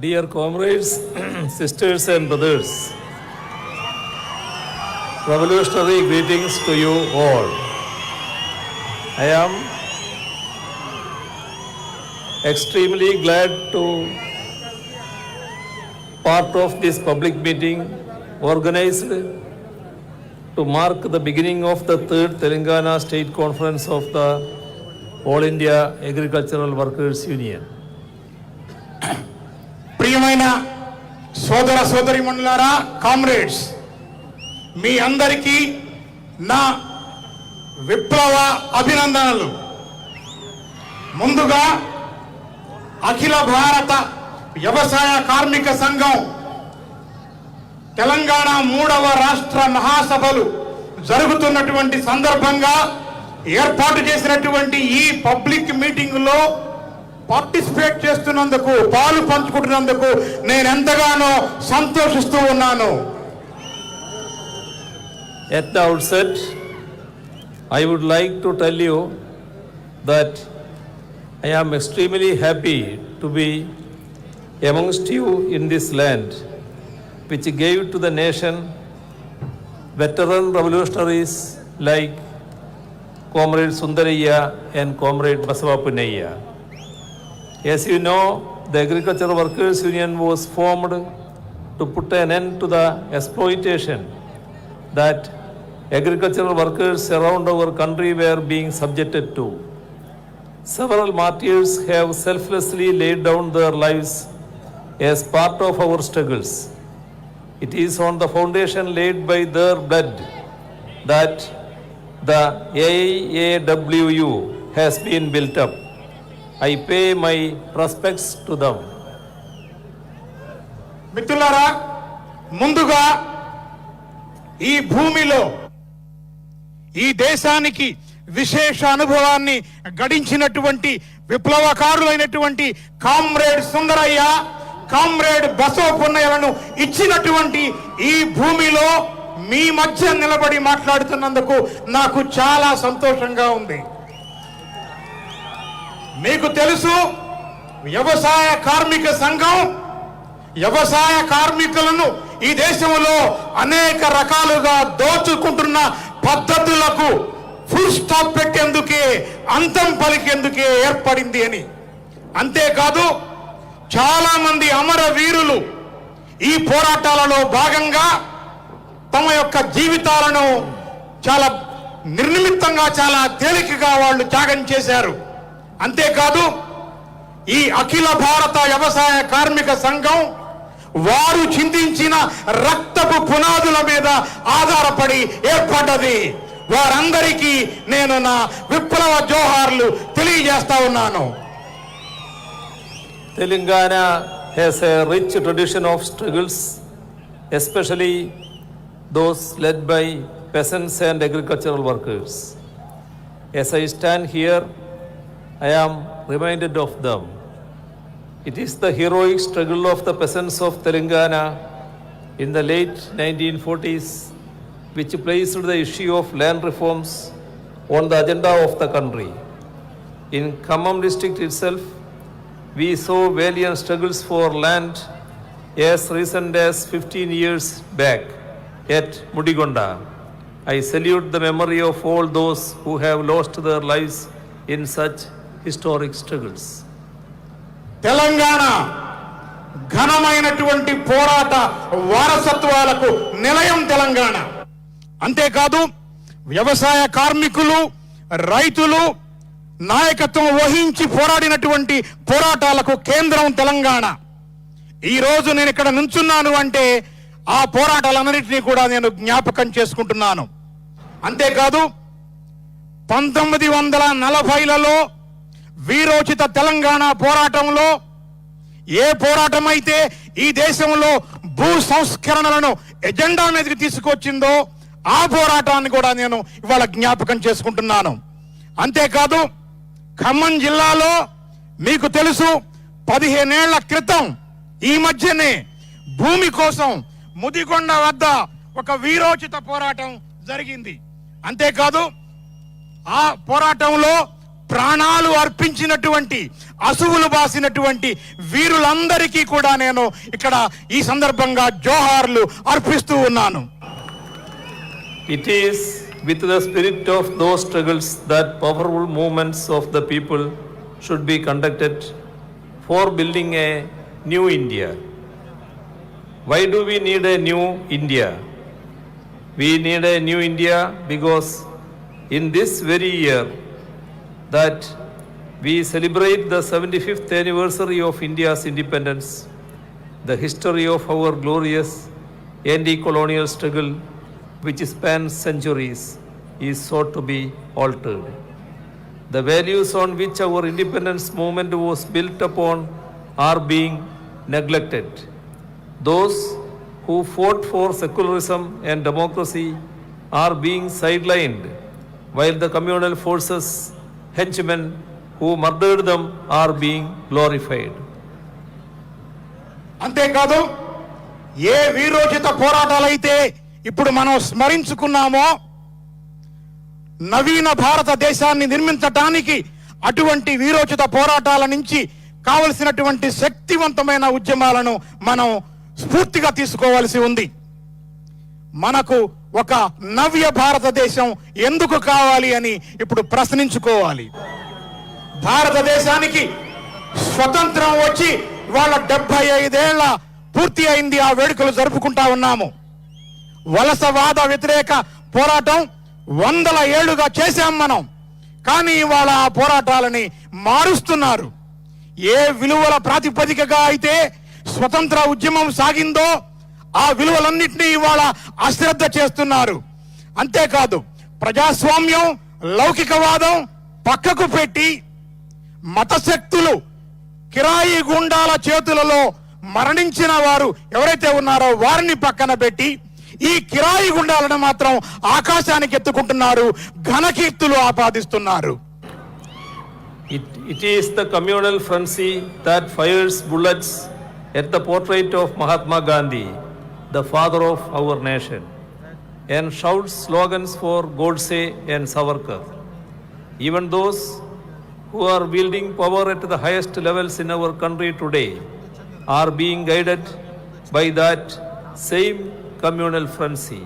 Dear comrades, sisters and brothers, revolutionary greetings to you all. I am extremely glad to part of this public meeting organized to mark the beginning of the third Telangana State Conference of the All India Agricultural Workers Union. ప్రియమైన సోదర సోదరీమణులారా, comrades, మీ అందరికీ నా విప్లవ అభినందనలు. ముందుగా అఖిల భారత వ్యవసాయ కార్మిక సంఘం తెలంగాణ 3వ రాష్ట్ర మహాసభలు జరుగుతున్నటువంటి సందర్భంగా ఏర్పాటు చేసినటువంటి ఈ పబ్లిక్ మీటింగ్లో పార్టిసిపేట్ చేస్తున్నందుకు, పాలు పంచుకుంటున్నందుకు నేను ఎంతగానో సంతోషిస్తూ ఉన్నాను. At the outset, I would like to tell you that I am extremely happy to be amongst you in this land, which gave to the nation veteran revolutionaries like Comrade Sundaraya and Comrade Basavapunaya. As you know, the Agricultural Workers Union was formed to put an end to the exploitation that agricultural workers around our country were being subjected to. Several martyrs have selflessly laid down their lives as part of our struggles. It is on the foundation laid by their blood that the AAWU has been built up. I pay my respects to them. మిత్రులారా, ముందుగా ఈ భూమిలో ఈ దేశానికి విశేష అనుభవాన్ని గడించినటువంటి విప్లవకారులైనటువంటి comrade Sundarayya, comrade బసవపున్నయ్యలను ఇచ్చినటువంటి ఈ భూమిలో మీ మధ్య నిలబడి మాట్లాడుతున్నందుకు నాకు చాలా సంతోషంగా ఉంది. మీకు తెలుసు, వ్యవసాయ కార్మిక సంఘం వ్యవసాయ కార్మికులను ఈ దేశంలో అనేక రకాలుగా దోచుకుంటున్న పద్ధతులకు ఫుల్ స్టాప్ పెట్టేందుకే, అంతం పలికేందుకే ఏర్పడింది అని. అంతేకాదు, చాలా మంది అమరవీరులు ఈ పోరాటాలలో భాగంగా తమ యొక్క జీవితాలను చాలా నిర్నిమిత్తంగా, చాలా తేలికగా వాళ్ళు త్యాగం చేశారు. అంతేకాదు, ఈ అఖిల భారత వ్యవసాయ కార్మిక సంఘం వారు చిందించిన రక్తపు పునాదుల మీద ఆధారపడి ఏర్పడ్డది. వారందరికీ నేను నా విప్లవ జోహార్లు తెలియజేస్తా ఉన్నాను. Telangana has a rich tradition of struggles, especially those led by peasants and agricultural workers. As I stand here, I am reminded of them. It is the heroic struggle of the peasants of Telangana in the late 1940s which placed the issue of land reforms on the agenda of the country. In Khammam district itself, we saw valiant struggles for land as recent as 15 years back at Mudigonda. I salute the memory of all those who have lost their lives in such historic struggles. Telangana ఘనమైనటువంటి పోరాట వారసత్వాలకు నిలయం తెలంగాణ. అంతేకాదు, వ్యవసాయ కార్మికులు, రైతులు నాయకత్వం వహించి పోరాడినటువంటి పోరాటాలకు కేంద్రం తెలంగాణ. ఈ రోజు నేను ఇక్కడ నుంచున్నాను అంటే ఆ పోరాటాలన్నింటినీ కూడా నేను జ్ఞాపకం చేసుకుంటున్నాను. అంతేకాదు, 1940లలో వీరోచిత తెలంగాణ పోరాటంలో ఏ పోరాటం అయితే ఈ దేశంలో భూ సంస్కరణలను ఎజెండా మీదకి తీసుకొచ్చిందో ఆ పోరాటాన్ని కూడా నేను ఇవాళ జ్ఞాపకం చేసుకుంటున్నాను. అంతేకాదు, ఖమ్మం జిల్లాలో మీకు తెలుసు, 15 ఏళ్ల క్రితం ఈ మధ్యనే భూమి కోసం ముదిగొండ వద్ద ఒక వీరోచిత పోరాటం జరిగింది. అంతేకాదు, ఆ పోరాటంలో ప్రాణాలు అర్పించినటువంటి, అసువులు బాసినటువంటి వీరులందరికీ కూడా నేను ఇక్కడ ఈ సందర్భంగా జోహార్లు అర్పిస్తూ ఉన్నాను. It is with the spirit of those struggles that powerful movements of the people should be conducted for building a new India. Why do we need a new India? We need a new India because in this very year that we celebrate the 75th anniversary of India's independence, the history of our glorious anti-colonial struggle, which spans centuries, is sought to be altered. The values on which our independence movement was built upon are being neglected. Those who fought for secularism and democracy are being sidelined, while the communal forces, henchmen who murdered them, are being glorified. అంతేకాదు, ఏ వీరోచిత పోరాటాలైతే ఇప్పుడు మనం స్మరించుకున్నామో, నవీన భారతదేశాన్ని నిర్మించటానికి అటువంటి వీరోచిత పోరాటాల నుంచి కావలసినటువంటి శక్తివంతమైన ఉద్యమాలను మనం స్ఫూర్తిగా తీసుకోవాల్సి ఉంది. మనకు ఒక నవ్య భారతదేశం ఎందుకు కావాలి అని ఇప్పుడు ప్రశ్నించుకోవాలి. భారతదేశానికి స్వతంత్రం వచ్చి వాళ్ళ 75 ఏళ్ల పూర్తి అయింది. ఆ వేడుకలు జరుపుకుంటా ఉన్నాము. వలసవాద వ్యతిరేక పోరాటం 100 ఏళ్లుగా చేశాం మనం. కానీ ఇవాళ ఆ పోరాటాలని మారుస్తున్నారు. ఏ విలువల ప్రాతిపదికగా అయితే స్వతంత్ర ఉద్యమం సాగిందో ఆ విలువలన్నింటినీ ఇవాళ అశ్రద్ధ చేస్తున్నారు. అంతేకాదు, ప్రజాస్వామ్యం, లౌకికవాదం పక్కకు పెట్టి మతశక్తులు, కిరాయి గుండాల చేతులలో మరణించిన వారు ఎవరైతే ఉన్నారో వారిని పక్కన పెట్టి ఈ కిరాయి గుండాలను మాత్రం ఆకాశానికి ఎత్తుకుంటున్నారు, ఘనకీర్తులు ఆపాదిస్తున్నారు. It is the communal frenzy that fires bullets at the portrait of Mahatma Gandhi, the father of our nation, and shouts slogans for Godse and Savarkar. Even those who are wielding power at the highest levels in our country today are being guided by that same communal frenzy.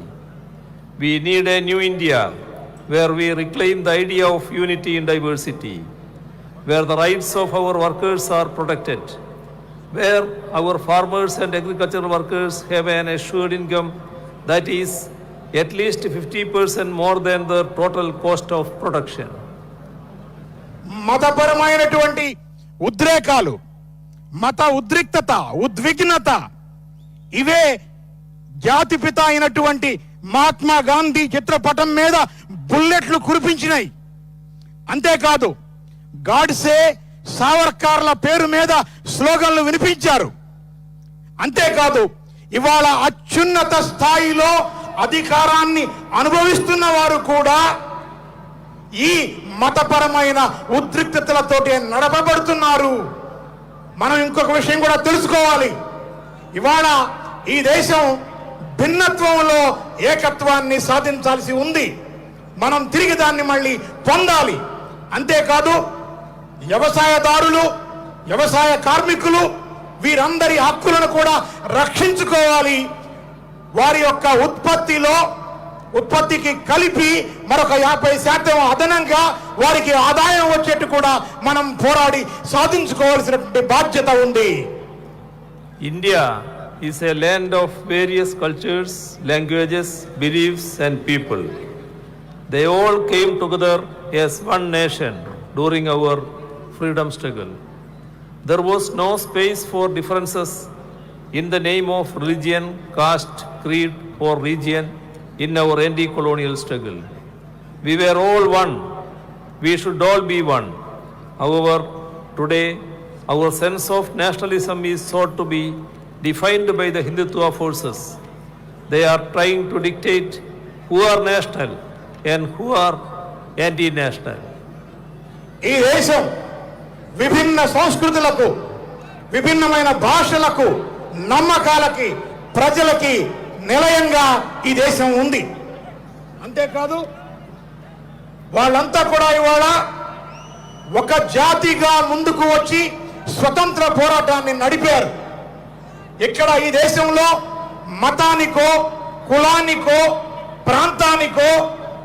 We need a new India where we reclaim the idea of unity in diversity, where the rights of our workers are protected, where our farmers and agricultural workers have an assured income that is at least 50% more than the total cost of production. మతపరమైనటువంటి ఉద్రేకాలు, మత ఉద్రిక్తత, ఉద్విగ్నత, ఇవే జాతిపిత అయినటువంటి మహాత్మా గాంధీ చిత్రపటం మీద బుల్లెట్లు కురిపించినాయి. అంతేకాదు, గాడ్సే, సావర్కర్ల పేరు మీద స్లోగన్లు వినిపించారు. అంతేకాదు, ఇవాళ అత్యున్నత స్థాయిలో అధికారాన్ని అనుభవిస్తున్న వారు కూడా ఈ మతపరమైన ఉద్రిక్తతలతోటి నడపబడుతున్నారు. మనం ఇంకొక విషయం కూడా తెలుసుకోవాలి. ఇవాళ ఈ దేశం భిన్నత్వంలో ఏకత్వాన్ని సాధించాల్సి ఉంది. మనం తిరిగి దాన్ని మళ్ళీ పొందాలి. అంతేకాదు, వ్యవసాయదారులు, వ్యవసాయ కార్మికులు, వీరందరి హక్కులను కూడా రక్షించుకోవాలి. వారి యొక్క ఉత్పత్తికి కలిపి మరొక 50% అదనంగా వారికి ఆదాయం వచ్చేట్టు కూడా మనం పోరాడి సాధించుకోవాల్సినటువంటి బాధ్యత ఉంది. India is a land of various cultures, languages, beliefs and people. They all came together as one nation during our freedom struggle. There was no space for differences in the name of religion, caste, creed or region in our anti-colonial struggle. We were all one. We should all be one. However, today our sense of nationalism is sought to be defined by the Hindutva forces. They are trying to dictate who are national and who are anti-national. ఈ దేశం విభిన్న సంస్కృతులకు, విభిన్నమైన భాషలకు, నమ్మకాలకి, ప్రజలకి నిలయంగా ఈ దేశం ఉంది. అంతేకాదు, వాళ్ళంతా కూడా ఇవాళ ఒక జాతిగా ముందుకు వచ్చి స్వతంత్ర పోరాటాన్ని నడిపారు. ఇక్కడ ఈ దేశంలో మతానికో, కులానికో, ప్రాంతానికో,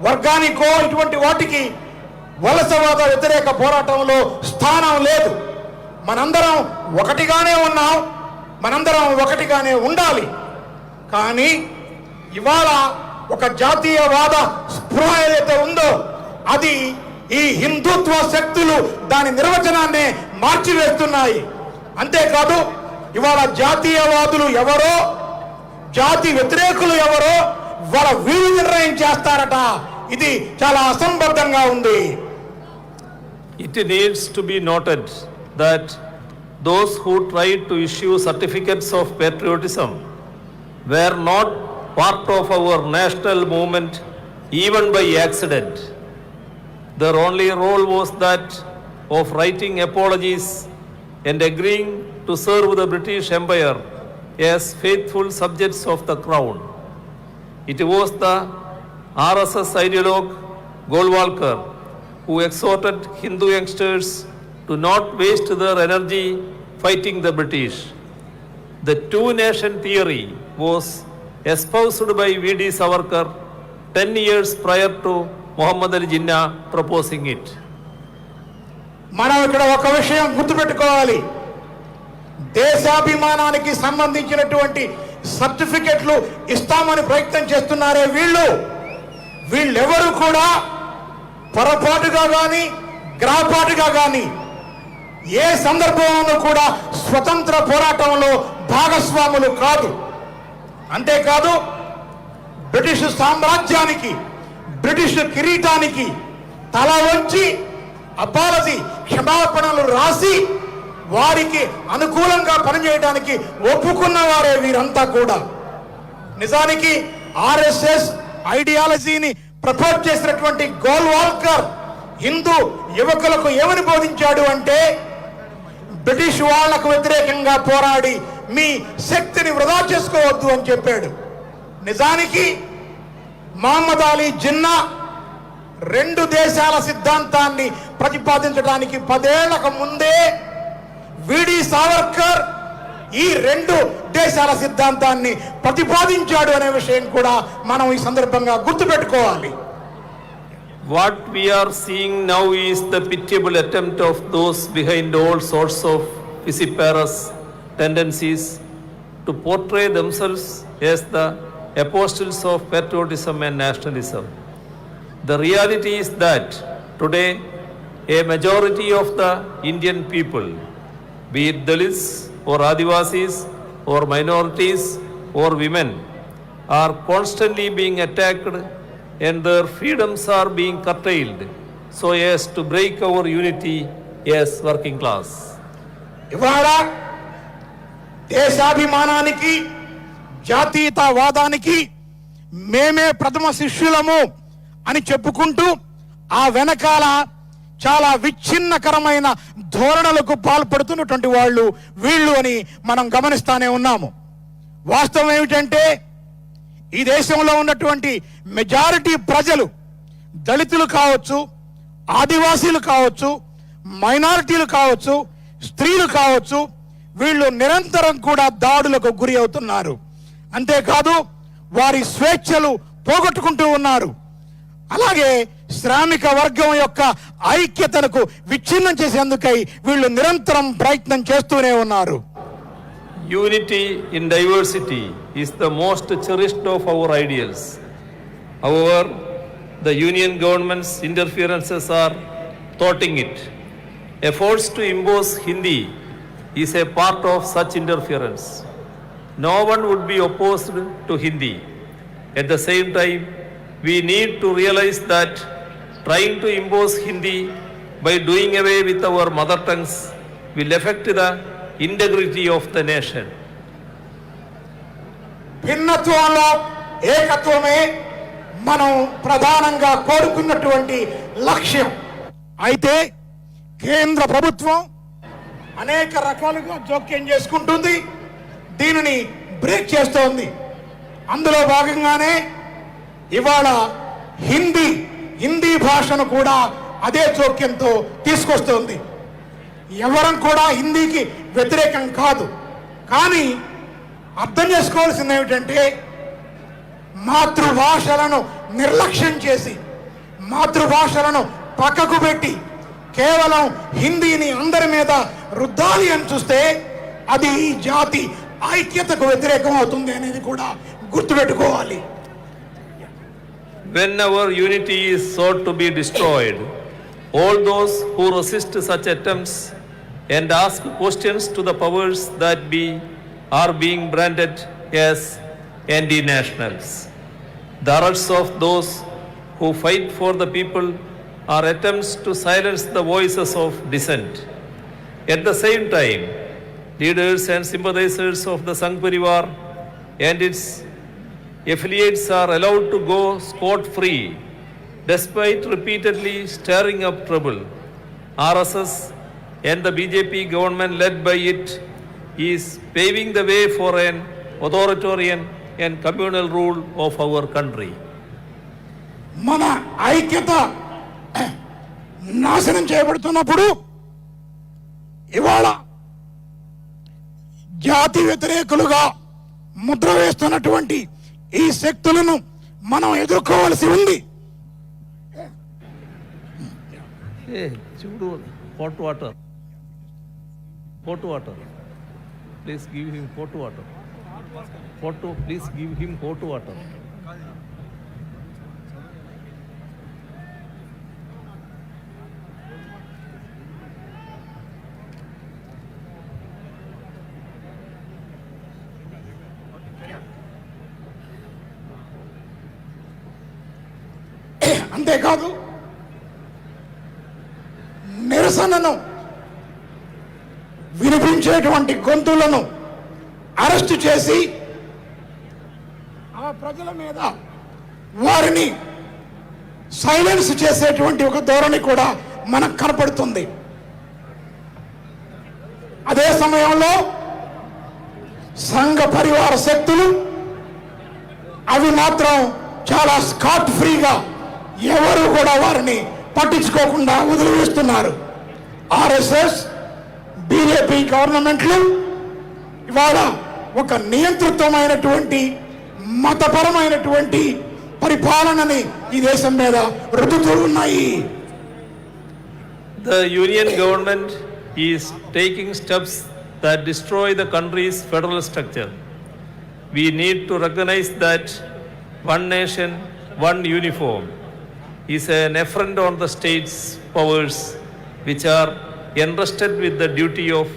వర్గానికో ఇటువంటి వాటికి వలసవాద వ్యతిరేక పోరాటంలో స్థానం లేదు. మనందరం ఒకటిగానే ఉన్నాం, మనందరం ఒకటిగానే ఉండాలి. కానీ ఇవాళ ఒక జాతీయవాద స్పృహ ఏదైతే ఉందో అది ఈ హిందుత్వ శక్తులు దాని నిర్వచనాన్ని మార్చివేస్తున్నాయి. అంతేకాదు ఇవాళ జాతీయవాదులు ఎవరో, జాతి వ్యతిరేకులు ఎవరో వాళ్ళ వీరు నిర్ణయం చేస్తారట. ఇది చాలా అసంబద్ధంగా ఉంది. It needs to be noted that those who tried to issue certificates of patriotism were not part of our national movement even by accident. Their only role was that of writing apologies and agreeing to serve the British Empire as faithful subjects of the crown. It was the RSS ideologue Golwalkar who exhorted Hindu youngsters to not waste their energy fighting the British. The two-nation theory was espoused by V.D. Savarkar 10 years prior to Muhammad Ali Jinnah proposing it. మనం ఇక్కడ ఒక విషయం గుర్తుపెట్టుకోవాలి. దేశాభిమానానికి సంబంధించినటువంటి సర్టిఫికెట్లు ఇస్తామని ప్రయత్నం చేస్తున్నారే వీళ్ళెవరు కూడా పొరపాటుగా కానీ గ్రహపాటుగా కానీ ఏ సందర్భంలో కూడా స్వతంత్ర పోరాటంలో భాగస్వాములు కాదు. అంతేకాదు బ్రిటిష్ సామ్రాజ్యానికి, బ్రిటిష్ కిరీటానికి తల వంచి అపాలజీ క్షమాపణలు రాసి వారికి అనుకూలంగా పనిచేయడానికి ఒప్పుకున్న వారే వీరంతా కూడా. నిజానికి ఆర్ఎస్ఎస్ ఐడియాలజీని ప్రపోజ్ చేసినటువంటి గోల్వాల్కర్ హిందూ యువకులకు ఏమని బోధించాడు అంటే, బ్రిటిష్ వాళ్లకు వ్యతిరేకంగా పోరాడి మీ శక్తిని వృధా చేసుకోవద్దు అని చెప్పాడు. నిజానికి మహమ్మద్ అలీ జిన్నా రెండు దేశాల సిద్ధాంతాన్ని ప్రతిపాదించడానికి 10 ఏళ్లకు ముందే విడి సావర్కర్ ఈ రెండు దేశాల సిద్ధాంతాన్ని ప్రతిపాదించాడు అనే విషయం కూడా మనం ఈ సందర్భంగా గుర్తుపెట్టుకోవాలి. What we are seeing now is the pitiable attempt of those behind all sorts of vociferous tendencies to portray themselves as the apostles of patriotism and nationalism. The reality is that today a majority of the Indian people, be it Dalits or Adivasis or minorities or women, are constantly being attacked and their freedoms are being curtailed so as to break our unity as working class. ఇవాళ దేశాభిమానానికి, జాతీయతావాదానికి మేమే ప్రథమ శిష్యులము అని చెప్పుకుంటూ ఆ వెనకాల చాలా విచ్ఛిన్నకరమైన ధోరణులకు పాల్పడుతున్నటువంటి వీళ్ళు అని మనం గమనిస్తానే ఉన్నాము. వాస్తవం ఏమిటంటే ఈ దేశంలో ఉన్నటువంటి మెజారిటీ ప్రజలు, దళితులు కావచ్చు, ఆదివాసీలు కావచ్చు, మైనారిటీలు కావచ్చు, స్త్రీలు కావచ్చు, వీళ్ళు నిరంతరం కూడా దాడులకు గురి అవుతున్నారు. అంతేకాదు వారి స్వేచ్ఛలు పోగొట్టుకుంటూ ఉన్నారు. అలాగే శ్రామిక వర్గం యొక్క ఐక్యతను విచ్ఛిన్నం చేసేందుకై వీళ్ళు నిరంతరం ప్రయత్నం చేస్తూనే ఉన్నారు. Unity in diversity is the most cherished of our ideals. However, the union government's interferences are thwarting it. Efforts to impose Hindi is a part of such interference. No one would be opposed to Hindi. At the same time, we need to realize that trying to impose Hindi by doing away with our mother tongues will affect the integrity of the nation. భిన్నత్వంలో ఏకత్వమే మనం ప్రధానంగా కోరుకున్నటువంటి లక్ష్యం. అయితే కేంద్ర ప్రభుత్వం అనేక రకాలుగా జోక్యం చేసుకుంటుంది, దీనిని బ్రేక్ చేస్తోంది. అందులో భాగంగానే ఇవాళ హిందీ భాషను కూడా అదే జోక్యంతో తీసుకొస్తుంది. ఎవరం కూడా హిందీకి వ్యతిరేకం కాదు, కానీ అర్థం చేసుకోవాల్సింది ఏమిటంటే మాతృభాషలను నిర్లక్ష్యం చేసి మాతృభాషలను పక్కకు పెట్టి కేవలం హిందీని అందరి మీద రుద్దాలి అని చూస్తే అది ఈ జాతి ఐక్యతకు వ్యతిరేకం అవుతుంది అనేది కూడా గుర్తుపెట్టుకోవాలి. When our unity is sought to be destroyed, all those who resist such attempts and ask questions to the powers that be are being branded as anti-nationals. The arrests of those who fight for the people are attempts to silence the voices of dissent. At the same time, leaders and sympathizers of the Sangh Parivar and its affiliates are allowed to go scot-free despite repeatedly stirring up trouble. RSS and the BJP government led by it is paving the way for an authoritarian and communal rule of our country. మన ఐక్యత నాశనం చేయబడుతున్నప్పుడు ఇవాళ జాతి వ్యతిరేకులుగా ముద్ర వేస్తున్నటువంటి ఈ శక్తులను మనం ఎదుర్కోవాల్సి ఉంది. Hot water. Please give him hot water. Please give him hot water. అంతేకాదు నిరసనను వినిపించేటువంటి గొంతులను అరెస్టు చేసి ఆ ప్రజల మీద వారిని సైలెన్స్ చేసేటువంటి ఒక ధోరణి కూడా మనకు కనపడుతుంది. అదే సమయంలో సంఘ పరివార శక్తులు అవి మాత్రం చాలా స్కాట్ ఫ్రీగా ఎవరు కూడా వారిని పట్టించుకోకుండా వదిలివేస్తున్నారు. ఆర్ఎస్ఎస్ బీజేపీ గవర్నమెంట్లు ఇవాళ ఒక నియంతృత్వమైనటువంటి మతపరమైనటువంటి పరిపాలనని ఈ దేశం మీద రుద్దుతూ ఉన్నాయి. The union government is taking steps that destroy the country's federal structure. We need to recognize that one nation, one uniform is an affront on the state's powers, which are entrusted with the duty of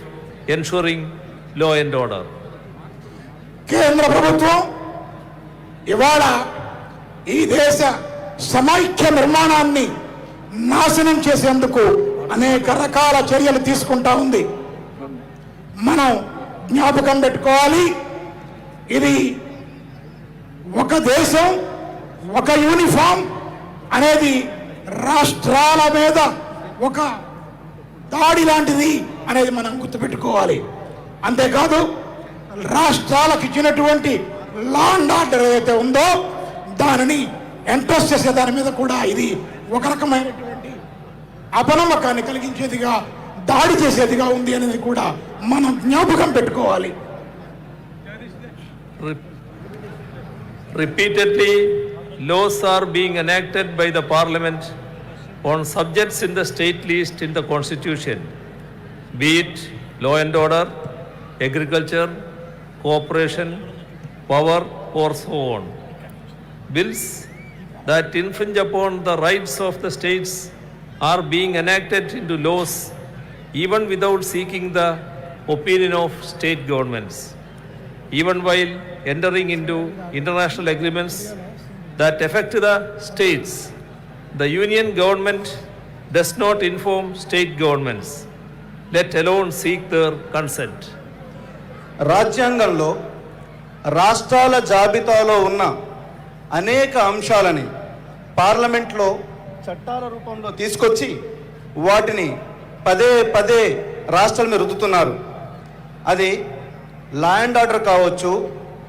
ensuring law and order. కేంద్ర ప్రభుత్వం ఇవాళ ఈ దేశ సమైక్య నిర్మాణాన్ని నాశనం చేసేందుకు అనేక రకాల చర్యలు తీసుకుంటా ఉంది. మనం జ్ఞాపకం పెట్టుకోవాలి, ఇది ఒక దేశం ఒక యూనిఫామ్ అనేది రాష్ట్రాల మీద ఒక దాడి లాంటిది అనేది మనం గుర్తుపెట్టుకోవాలి. అంతేకాదు రాష్ట్రాలకు ఇచ్చినటువంటి లా అండ్ ఆర్డర్ ఏదైతే ఉందో దానిని ఎంట్రస్ట్ చేసే దాని మీద కూడా ఇది ఒక రకమైనటువంటి అపనమ్మకాన్ని కలిగించేదిగా దాడి చేసేదిగా ఉంది అనేది కూడా మనం జ్ఞాపకం పెట్టుకోవాలి. Repeatedly, laws are being enacted by the parliament on subjects in the state list in the constitution, be it law and order, agriculture, cooperation, power, or so on. Bills that infringe upon the rights of the states are being enacted into laws even without seeking the opinion of state governments. Even while entering into international agreements that affect the states, the union government does not inform state governments, let alone seek their consent. రాజ్యాంగంలో రాష్ట్రాల జాబితాలో ఉన్న అనేక అంశాలని పార్లమెంట్లో చట్టాల రూపంలో తీసుకొచ్చి వాటిని పదే పదే రాష్ట్రాల మీద రుద్దుతున్నారు. అది లా అండ్ ఆర్డర్ కావచ్చు,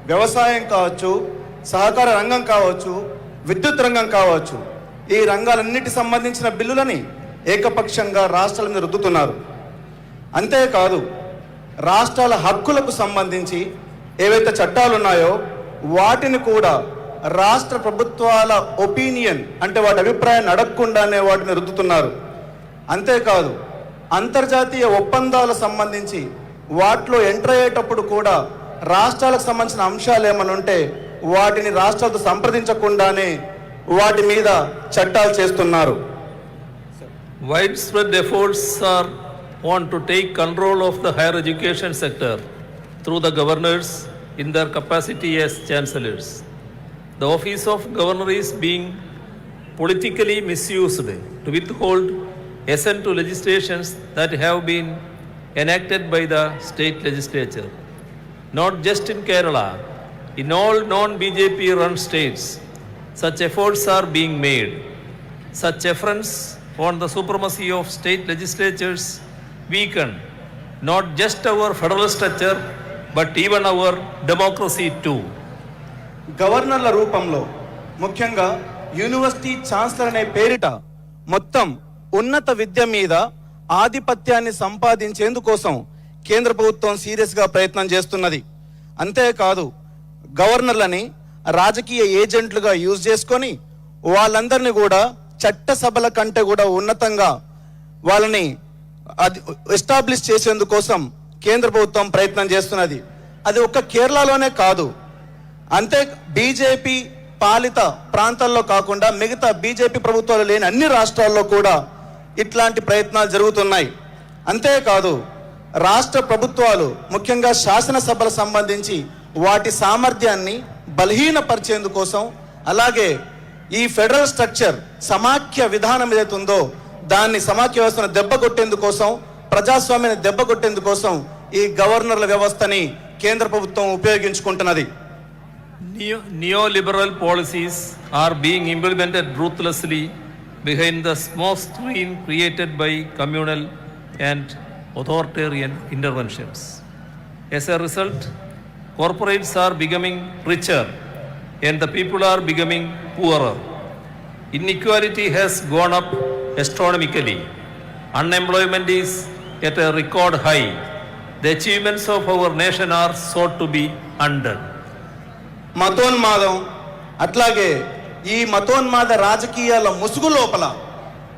వ్యవసాయం కావచ్చు, సహకార రంగం కావచ్చు, విద్యుత్ రంగం కావచ్చు. ఈ రంగాలన్నిటి సంబంధించిన బిల్లులని ఏకపక్షంగా రాష్ట్రాల మీద రుద్దుతున్నారు. అంతేకాదు రాష్ట్రాల హక్కులకు సంబంధించి ఏవైతే చట్టాలు ఉన్నాయో వాటిని కూడా రాష్ట్ర ప్రభుత్వాల ఒపీనియన్ అంటే వాటి అభిప్రాయాన్ని అడగకుండానే వాటిని రుద్దుతున్నారు. అంతేకాదు అంతర్జాతీయ ఒప్పందాలకు సంబంధించి వాటిలో ఎంటర్ అయ్యేటప్పుడు కూడా రాష్ట్రాలకు సంబంధించిన అంశాలు ఏమైనా ఉంటే వాటిని రాష్ట్రాలతో సంప్రదించకుండానే వాటి మీద చట్టాలు చేస్తున్నారు. Widespread efforts are on to take control of the higher education sector through the governors in their capacity as chancellors. The office of governor is being politically misused to withhold assent to legislations that have been enacted by the state legislature. Not just in Kerala, in all non-BJP run states, such efforts are being made. Such affronts on the supremacy of state legislatures weaken not just our federal structure but even our democracy too. గవర్నర్ల రూపంలో ముఖ్యంగా university chancellor అనే పేరిట మొత్తం ఉన్నత విద్య మీద ఆధిపత్యాన్ని సంపాదించేందుకోసం కేంద్ర ప్రభుత్వం సీరియస్గా ప్రయత్నం చేస్తున్నది. అంతేకాదు గవర్నర్లని రాజకీయ ఏజెంట్లుగా యూజ్ చేసుకొని వాళ్ళందరినీ కూడా చట్టసభల కంటే కూడా ఉన్నతంగా వాళ్ళని ఎస్టాబ్లిష్ చేసేందుకోసం కేంద్ర ప్రభుత్వం ప్రయత్నం చేస్తున్నది. అది ఒక్క కేరళలోనే కాదు, అంతే బీజేపీ పాలిత ప్రాంతాల్లో కాకుండా మిగతా బీజేపీ ప్రభుత్వాలు లేని అన్ని రాష్ట్రాల్లో కూడా ఇట్లాంటి ప్రయత్నాలు జరుగుతున్నాయి. అంతేకాదు రాష్ట్ర ప్రభుత్వాలు ముఖ్యంగా శాసనసభలకు సంబంధించి వాటి సామర్థ్యాన్ని బలహీనపరిచేందుకోసం అలాగే ఈ ఫెడరల్ స్ట్రక్చర్ సమాఖ్య విధానం ఏదైతే ఉందో దాన్ని సమాఖ్య వ్యవస్థను దెబ్బకొట్టేందుకోసం ప్రజాస్వామ్యాన్ని దెబ్బకొట్టేందుకోసం ఈ గవర్నర్ల వ్యవస్థని కేంద్ర ప్రభుత్వం ఉపయోగించుకుంటున్నది. Neoliberal policies are being implemented ruthlessly behind the smoke screen created by communal and authoritarian interventions. As a result, corporates are becoming richer and the people are becoming poorer. Inequality has gone up astronomically. Unemployment is at a record high. The achievements of our nation are sought to be undone. మతోన్మాదం అట్లాగే ఈ మతోన్మాద రాజకీయాల ముసుగు లోపల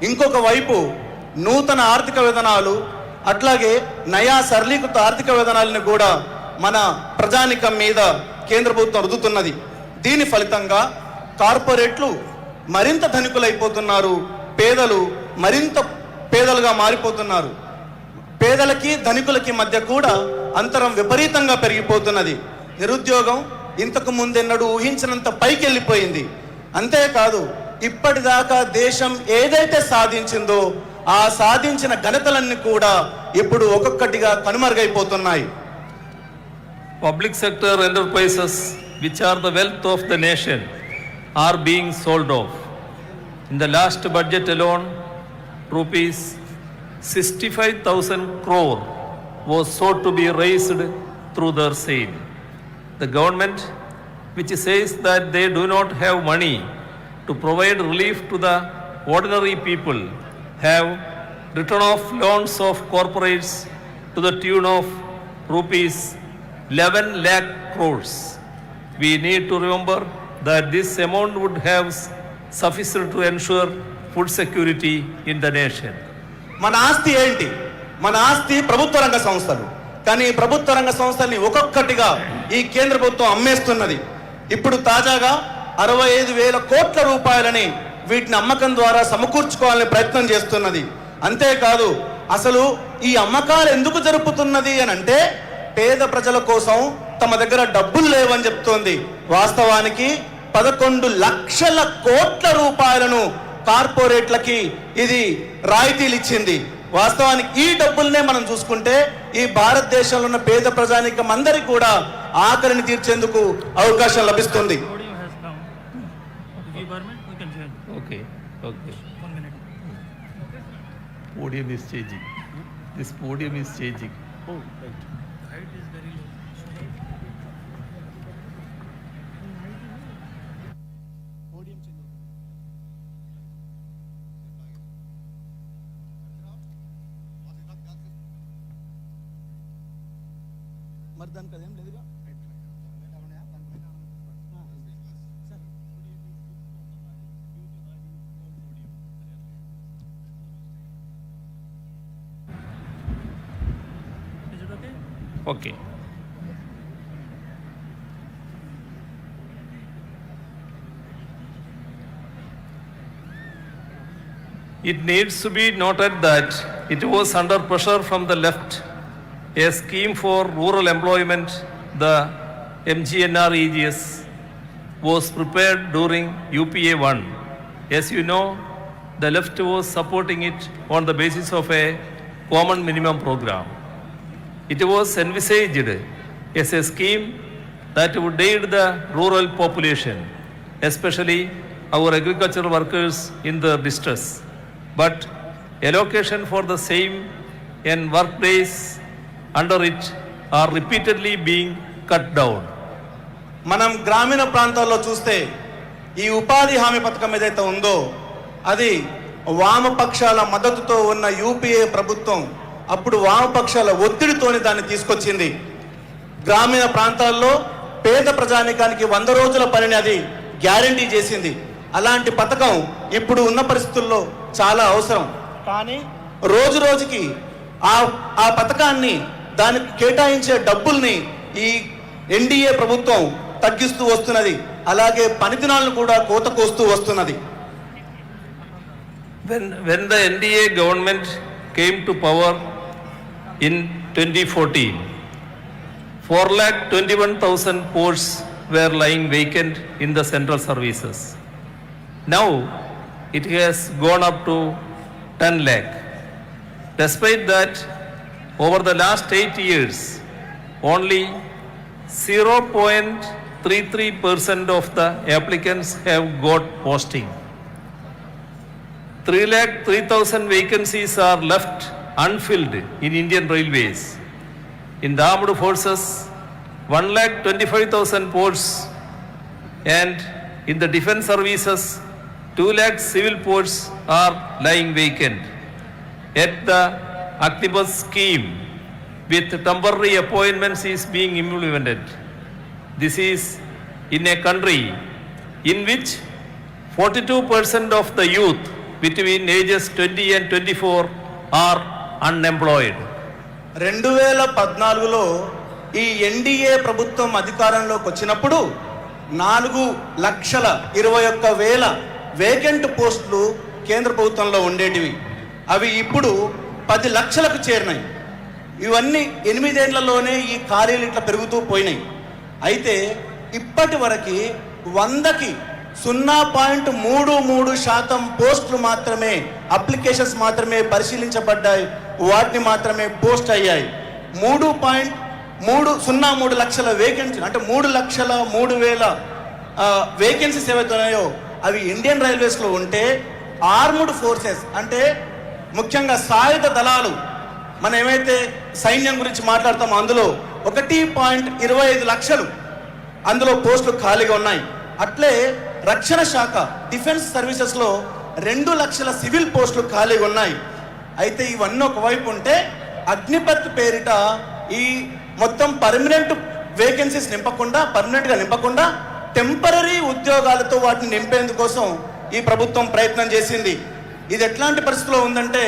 ఇంకొక వైపు నూతన ఆర్థిక విధానాలు అట్లాగే నయా సరళీకృత ఆర్థిక విధానాలను కూడా మన ప్రజానికం మీద కేంద్ర ప్రభుత్వం రుద్దుతున్నది. దీని ఫలితంగా కార్పొరేట్లు మరింత ధనికులైపోతున్నారు, పేదలు మరింత పేదలుగా మారిపోతున్నారు. పేదలకి ధనికులకి మధ్య కూడా అంతరం విపరీతంగా పెరిగిపోతున్నది. నిరుద్యోగం ఇంతకు ముందెన్నడూ ఊహించినంత పైకి వెళ్ళిపోయింది. అంతేకాదు ఇప్పటిదాకా దేశం ఏదైతే సాధించిందో ఆ సాధించిన ఘనతలన్నీ కూడా ఇప్పుడు ఒక్కొక్కటిగా కనుమరుగైపోతున్నాయి. Public sector enterprises, which are the wealth of the nation, are being sold off. In the last budget alone, rupees 65,000 crore was sought to be raised through their sale. The government, which says that they do not have money to provide relief to the ordinary people, have written off loans of corporates to the tune of rupees 11 lakh crores. We need to remember that this amount would have sufficient to ensure food security in the nation. మన ఆస్తి ఏంటి? మన ఆస్తి ప్రభుత్వ రంగ సంస్థలు. కానీ ప్రభుత్వ రంగ సంస్థల్ని ఒక్కొక్కటిగా ఈ కేంద్ర ప్రభుత్వం అమ్మేస్తున్నది. ఇప్పుడు తాజాగా 65,000 కోట్ల రూపాయలని వీటిని అమ్మకం ద్వారా సమకూర్చుకోవాలని ప్రయత్నం చేస్తున్నది. అంతేకాదు అసలు ఈ అమ్మకాలు ఎందుకు జరుపుతున్నది అని అంటే పేద ప్రజల కోసం తమ దగ్గర డబ్బులు లేవని చెప్తోంది. వాస్తవానికి 11 లక్షల కోట్ల రూపాయలను కార్పొరేట్లకి ఇది రాయితీలు ఇచ్చింది. వాస్తవానికి ఈ డబ్బుల్నే మనం చూసుకుంటే ఈ భారతదేశంలో ఉన్న పేద ప్రజానికం అందరికీ కూడా ఆకలిని తీర్చేందుకు అవకాశం లభిస్తుంది. Okay. Podium is changing. This podium is changing. Oh, right. Height is very low. మరి దానికి అదేం లేదుగా. Okay. It needs to be noted that it was under pressure from the left. A scheme for rural employment, the MGNREGS, was prepared during UPA 1. As you know, the left was supporting it on the basis of a common minimum program. It was envisaged as a scheme that would aid the rural population, especially our agricultural workers in their distress. But allocation for the same and work days under it are repeatedly being cut down. మనం గ్రామీణ ప్రాంతాల్లో చూస్తే ఈ ఉపాధి హామీ పథకం ఏదైతే ఉందో అది వామపక్షాల మద్దతుతో ఉన్న యూపీఏ ప్రభుత్వం అప్పుడు వామపక్షాల ఒత్తిడితోని దాన్ని తీసుకొచ్చింది. గ్రామీణ ప్రాంతాల్లో పేద ప్రజానికానికి 100 రోజుల పనిని అది గ్యారంటీ చేసింది. అలాంటి పథకం ఇప్పుడు ఉన్న పరిస్థితుల్లో చాలా అవసరం. కానీ రోజు రోజుకి ఆ పథకాన్ని దానికి కేటాయించే డబ్బుల్ని ఈ ఎన్డీఏ ప్రభుత్వం తగ్గిస్తూ వస్తున్నది. అలాగే పనిదినాలను కూడా కోత కోస్తూ వస్తున్నది. When the NDA government came to power in 2014, 4,21,000 posts were lying vacant in the central services. Now it has gone up to 10 lakh. Despite that, over the last 8 years, only 0.33% of the applicants have got posting. 3,03,000 vacancies are left unfilled in Indian Railways. In the armed forces, 1,25,000 posts, and in the defense services, 2 lakh civil posts are lying vacant. Yet the Agnibus scheme with temporary appointments is being implemented. This is in a country in which 42% of the youth between ages 20 and 24 are unemployed. 2014లో ఈ NDA ప్రభుత్వం అధికారంలోకి వచ్చినప్పుడు 4,21,000 vacant పోస్టులు కేంద్ర ప్రభుత్వంలో ఉండేటివి. అవి ఇప్పుడు 10 లక్షలకు చేరినాయి. ఇవన్నీ 8 ఏళ్లలోనే ఈ ఖాళీలు ఇట్లా పెరుగుతూ పోయినాయి. అయితే ఇప్పటి వరకు 100కి 0.33% పోస్టులు మాత్రమే, అప్లికేషన్స్ మాత్రమే పరిశీలించబడ్డాయి, వాటిని మాత్రమే పోస్ట్ అయ్యాయి. 3.303 లక్షల వేకెన్సీ అంటే 3,03,000 వేకెన్సీస్ ఏవైతే ఉన్నాయో అవి ఇండియన్ రైల్వేస్లో ఉంటే ఆర్మ్డ్ ఫోర్సెస్ అంటే ముఖ్యంగా సాయుధ దళాలు మనం ఏమైతే సైన్యం గురించి మాట్లాడతామో అందులో 1.25 లక్షలు అందులో పోస్టులు ఖాళీగా ఉన్నాయి. అట్లే రక్షణ శాఖ డిఫెన్స్ సర్వీసెస్లో 2 లక్షల సివిల్ పోస్టులు ఖాళీగా ఉన్నాయి. అయితే ఇవన్నీ ఒకవైపు ఉంటే అగ్నిపత్ పేరిట ఈ మొత్తం పర్మనెంట్ వేకెన్సీస్ పర్మనెంట్గా నింపకుండా టెంపరీ ఉద్యోగాలతో వాటిని నింపేందుకోసం ఈ ప్రభుత్వం ప్రయత్నం చేసింది. ఇది ఎట్లాంటి పరిస్థితిలో ఉందంటే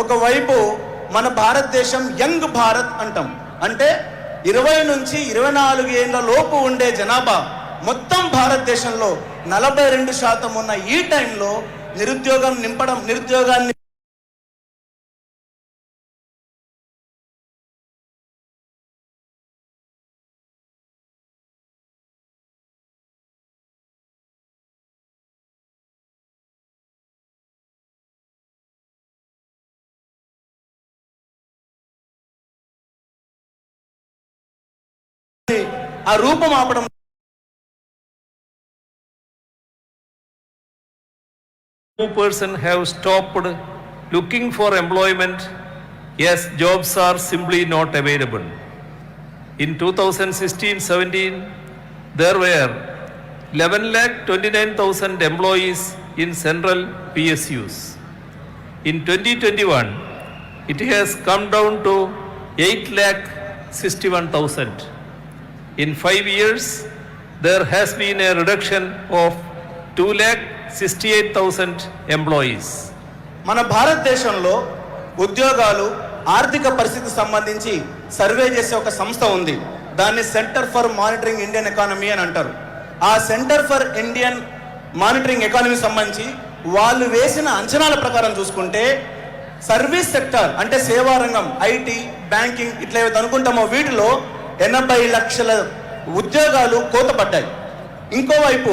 ఒకవైపు మన భారతదేశం యంగ్ భారత్ అంటాం, అంటే 20 నుంచి 24 ఏళ్ల లోపు ఉండే జనాభా మొత్తం భారతదేశంలో 42% ఉన్న ఈ టైంలో నిరుద్యోగాన్ని ఆ రూపం ఆపడం person have stopped looking for employment as jobs are simply not available. In 2016-17, there were 11,29,000 employees in central PSUs. In 2021, it has come down to 8,61,000. In 5 years, there has been a reduction of 2,68,000 employees. మన భారతదేశంలో ఉద్యోగాలు ఆర్థిక పరిస్థితికి సంబంధించి survey చేసే ఒక సంస్థ ఉంది. దాన్ని centre for monitoring Indian economy అని అంటారు. ఆ centre for Indian monitoring economy సంబంధించి వాళ్ళు వేసిన అంచనాల ప్రకారం చూసుకుంటే సర్వీస్ సెక్టర్ అంటే సేవా రంగం, ఐటీ, బ్యాంకింగ్ ఇట్లా ఏవైతే అనుకుంటామో వీటిలో 80 లక్షల ఉద్యోగాలు కోతపడ్డాయి. ఇంకోవైపు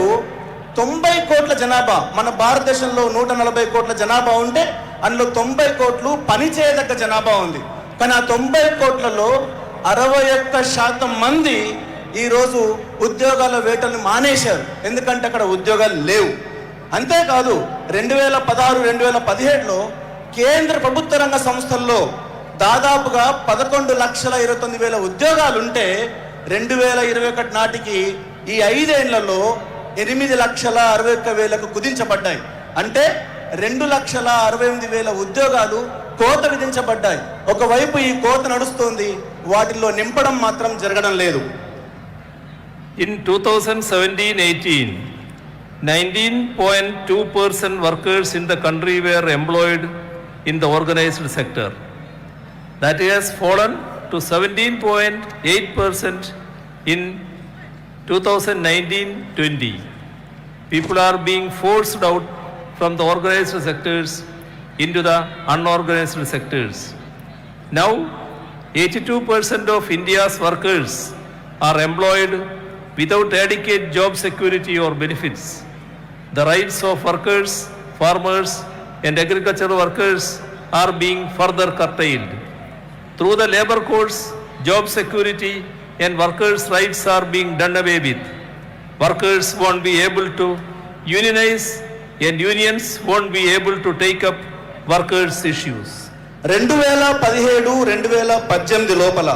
90 కోట్ల జనాభా, మన భారతదేశంలో 140 కోట్ల జనాభా ఉంటే అందులో 90 కోట్లు పనిచేయదగ్గ జనాభా ఉంది. కానీ ఆ 90 కోట్లలో 61% మంది ఈరోజు ఉద్యోగాల వేటను మానేశారు. ఎందుకంటే అక్కడ ఉద్యోగాలు లేవు. అంతేకాదు 2016-2017లో కేంద్ర ప్రభుత్వ రంగ సంస్థల్లో దాదాపుగా 11,29,000 ఉద్యోగాలు ఉంటే 2021 నాటికి ఈ 5 ఏళ్లలో 8,61,000 కుదించబడ్డాయి. అంటే 2,68,000 ఉద్యోగాలు కోత విధించబడ్డాయి. ఒకవైపు ఈ కోత నడుస్తుంది, వాటిల్లో నింపడం మాత్రం జరగడం లేదు. In 2017-18, 19.2% workers in the country were employed in the organized sector. That has fallen to 17.8% in 2019-20. People are being forced out from the organized sectors into the unorganized sectors. Now, 82% of India's workers are employed without adequate job security or benefits. The rights of workers, farmers, and agricultural workers are being further curtailed. Through the labor codes, job security and workers' rights are being done away with. Workers won't be able to unionize and unions won't be able to take up workers' issues. 2017-2018 లోపల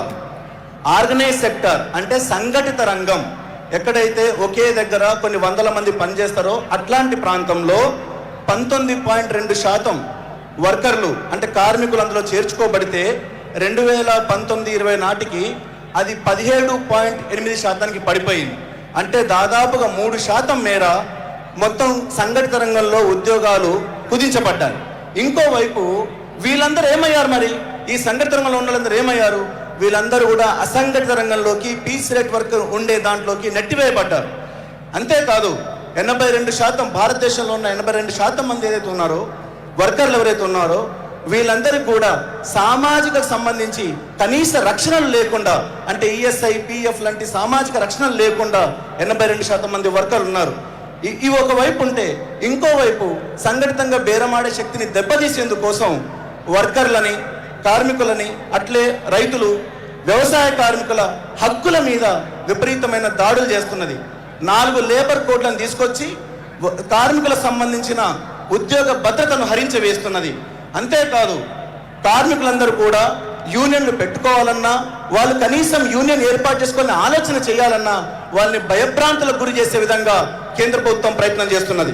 organise sector అంటే సంఘటిత రంగం ఎక్కడైతే ఒకే దగ్గర కొన్ని వందల మంది పనిచేస్తారో అట్లాంటి ప్రాంతంలో 19.2% వర్కర్లు అంటే కార్మికులు అందులో చేర్చుకోబడితే 2019-20 నాటికి అది 17.8% పడిపోయింది. అంటే దాదాపుగా 3% మేర మొత్తం సంఘటిత రంగంలో ఉద్యోగాలు కుదించబడ్డాయి. ఇంకోవైపు వీళ్ళందరూ ఏమయ్యారు? మరి ఈ సంఘటిత రంగంలో ఉన్న వాళ్ళందరూ ఏమయ్యారు? వీళ్ళందరూ కూడా అసంఘటిత రంగంలోకి, పీస్ రేట్ వర్క్ ఉండే దాంట్లోకి నెట్టివేయబడ్డారు. అంతేకాదు 82% భారతదేశంలో ఉన్న 82% మంది ఏదైతే ఉన్నారో వర్కర్లు ఎవరైతే ఉన్నారో వీళ్ళందరికీ కూడా సామాజిక సంబంధించి కనీస రక్షణలు లేకుండా, అంటే ఈఎస్ఐ, పిఎఫ్ లాంటి సామాజిక రక్షణలు లేకుండా 82% మంది వర్కర్లు ఉన్నారు. ఇవి ఒకవైపు ఉంటే ఇంకోవైపు సంఘటితంగా బేరమాడే శక్తిని దెబ్బతీసేందుకోసం వర్కర్లని, కార్మికులని, అట్లే రైతులు, వ్యవసాయ కార్మికుల హక్కుల మీద విపరీతమైన దాడులు చేస్తున్నది. 4 లేబర్ కోడ్లను తీసుకొచ్చి కార్మికులకు సంబంధించిన ఉద్యోగ భద్రతను హరించవేస్తున్నది. అంతేకాదు కార్మికులందరూ కూడా యూనియన్లు పెట్టుకోవాలన్నా, వాళ్ళు కనీసం యూనియన్ ఏర్పాటు చేసుకునే ఆలోచన చేయాలన్నా వాళ్ళని భయభ్రాంతులకు గురి చేసే విధంగా కేంద్ర ప్రభుత్వం ప్రయత్నం చేస్తున్నది.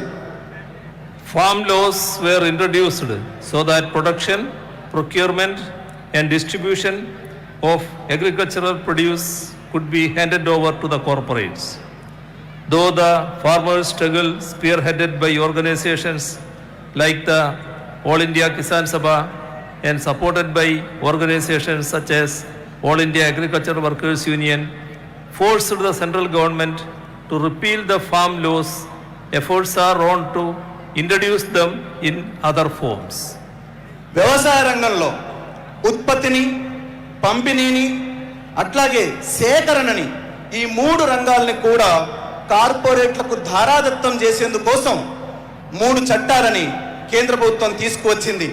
Farm laws were introduced so that production, procurement and distribution of agricultural produce could be handed over to the corporates. Though the farmers' struggle, spearheaded by organizations like the All India Kisan Sabha and supported by organizations such as All India Agricultural Workers Union, forced the central government to repeal the farm laws, efforts are on to introduce them in other forms. వ్యవసాయ రంగంలో ఉత్పత్తిని, పంపిణీని, అట్లాగే సేకరణని, ఈ 3 రంగాలని కూడా కార్పొరేట్లకు ధారాదత్తం చేసేందుకోసం 3 చట్టాలని కేంద్ర ప్రభుత్వం తీసుకువచ్చింది.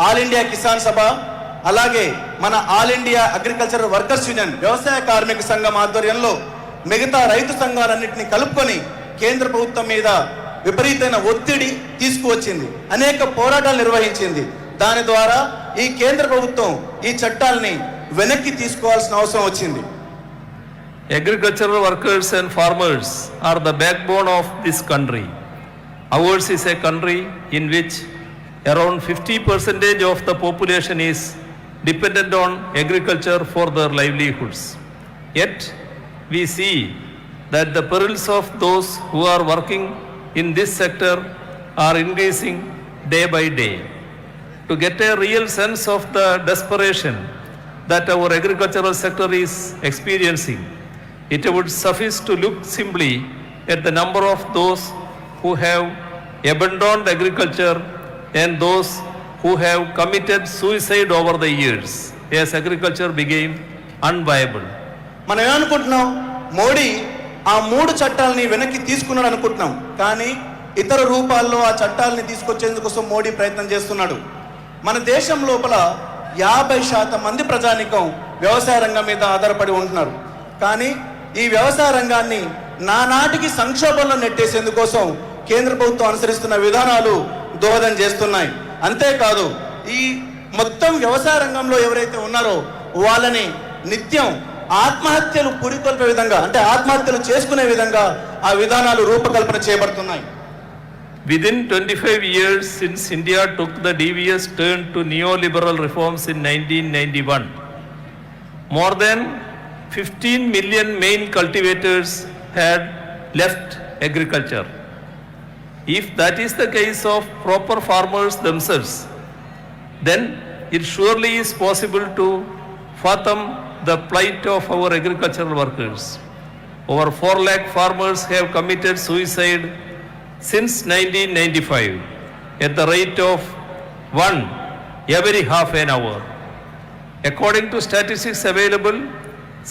ఆల్ ఇండియా కిసాన్ సభ, అలాగే మన all India agricultural workers union వ్యవసాయ కార్మిక సంఘం ఆధ్వర్యంలో మిగతా రైతు సంఘాలన్నింటినీ కలుపుకొని కేంద్ర ప్రభుత్వం మీద విపరీతమైన ఒత్తిడి తీసుకువచ్చింది. అనేక పోరాటాలు నిర్వహించింది. దాని ద్వారా ఈ కేంద్ర ప్రభుత్వం ఈ చట్టాలని వెనక్కి తీసుకోవాల్సిన అవసరం వచ్చింది. Agricultural workers and farmers are the backbone of this country. Ours is a country in which around 50% of the population is dependent on agriculture for their livelihoods. Yet, we see that the perils of those who are working in this sector are increasing day by day. To get a real sense of the desperation that our agricultural sector is experiencing, it would suffice to look simply at the number of those who have abandoned agriculture and those who have committed suicide over the years as agriculture became unviable. మనం ఏమనుకుంటున్నాం, మోడీ ఆ 3 చట్టాలని వెనక్కి తీసుకున్నాడు అనుకుంటున్నాం, కానీ ఇతర రూపాల్లో ఆ చట్టాలని తీసుకొచ్చేందుకోసం మోడీ ప్రయత్నం చేస్తున్నాడు. మన దేశం లోపల 50% మంది ప్రజానికం వ్యవసాయ రంగం మీద ఆధారపడి ఉంటున్నారు. కానీ ఈ వ్యవసాయ రంగాన్ని నానాటికి సంక్షోభంలో నెట్టేసేందుకోసం కేంద్ర ప్రభుత్వం అనుసరిస్తున్న విధానాలు దోహదం చేస్తున్నాయి. అంతేకాదు, ఈ మొత్తం వ్యవసాయ రంగంలో ఎవరైతే ఉన్నారో వాళ్ళని నిత్యం ఆత్మహత్యలు పురికొల్పే విధంగా, అంటే ఆత్మహత్యలు చేసుకునే విధంగా ఆ విధానాలు రూపకల్పన చేయబడుతున్నాయి. Within 25 years since India took the devious turn to neoliberal reforms in 1991, more than 15 million main cultivators had left agriculture. If that is the case of proper farmers themselves, then it surely is possible to fathom the plight of our agricultural workers. Over 4 lakh farmers have committed suicide since 1995 at the rate of 1 every half an hour. According to statistics available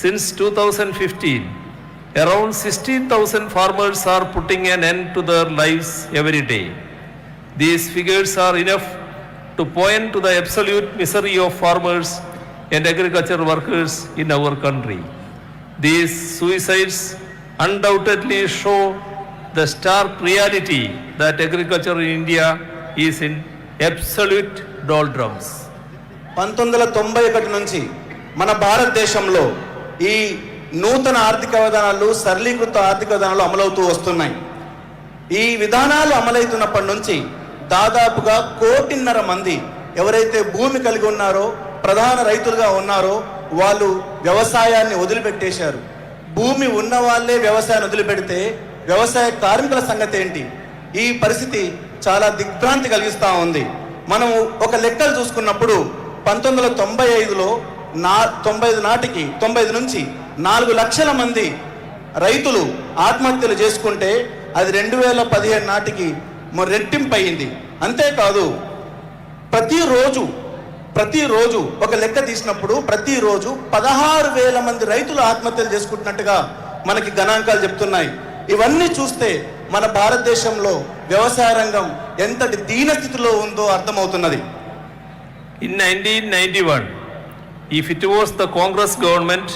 since 2015, around 16,000 farmers are putting an end to their lives every day. These figures are enough to point to the absolute misery of farmers and agricultural workers in our country. These suicides undoubtedly show the stark reality that agriculture in India is in absolute doldrums. 1991 నుంచి మన భారతదేశంలో ఈ నూతన ఆర్థిక విధానాలు, సరళీకృత ఆర్థిక విధానాలు అమలవుతూ వస్తున్నాయి. ఈ విధానాలు అమలవుతున్నప్పటి నుంచి దాదాపుగా 1.5 కోటి మంది ఎవరైతే భూమి కలిగి ఉన్నారో, ప్రధాన రైతులుగా ఉన్నారో వాళ్ళు వ్యవసాయాన్ని వదిలిపెట్టేశారు. భూమి ఉన్న వాళ్ళే వ్యవసాయాన్ని వదిలిపెడితే వ్యవసాయ కార్మికుల సంగతి ఏంటి? ఈ పరిస్థితి చాలా దిగ్భ్రాంతి కలిగిస్తూ ఉంది. మనం ఒక లెక్కలు చూసుకున్నప్పుడు 1995లో 95 నుంచి 4 లక్షల మంది రైతులు ఆత్మహత్యలు చేసుకుంటే అది 2015 నాటికి రెట్టింపు అయింది. అంతేకాదు, ప్రతిరోజు ఒక లెక్క తీసినప్పుడు ప్రతిరోజు 16,000 మంది రైతులు ఆత్మహత్యలు చేసుకుంటున్నట్టుగా మనకి గణాంకాలు చెప్తున్నాయి. ఇవన్నీ చూస్తే మన భారతదేశంలో వ్యవసాయ రంగం ఎంతటి దీనస్థితిలో ఉందో అర్థమవుతున్నది. In 1991, if it was the Congress government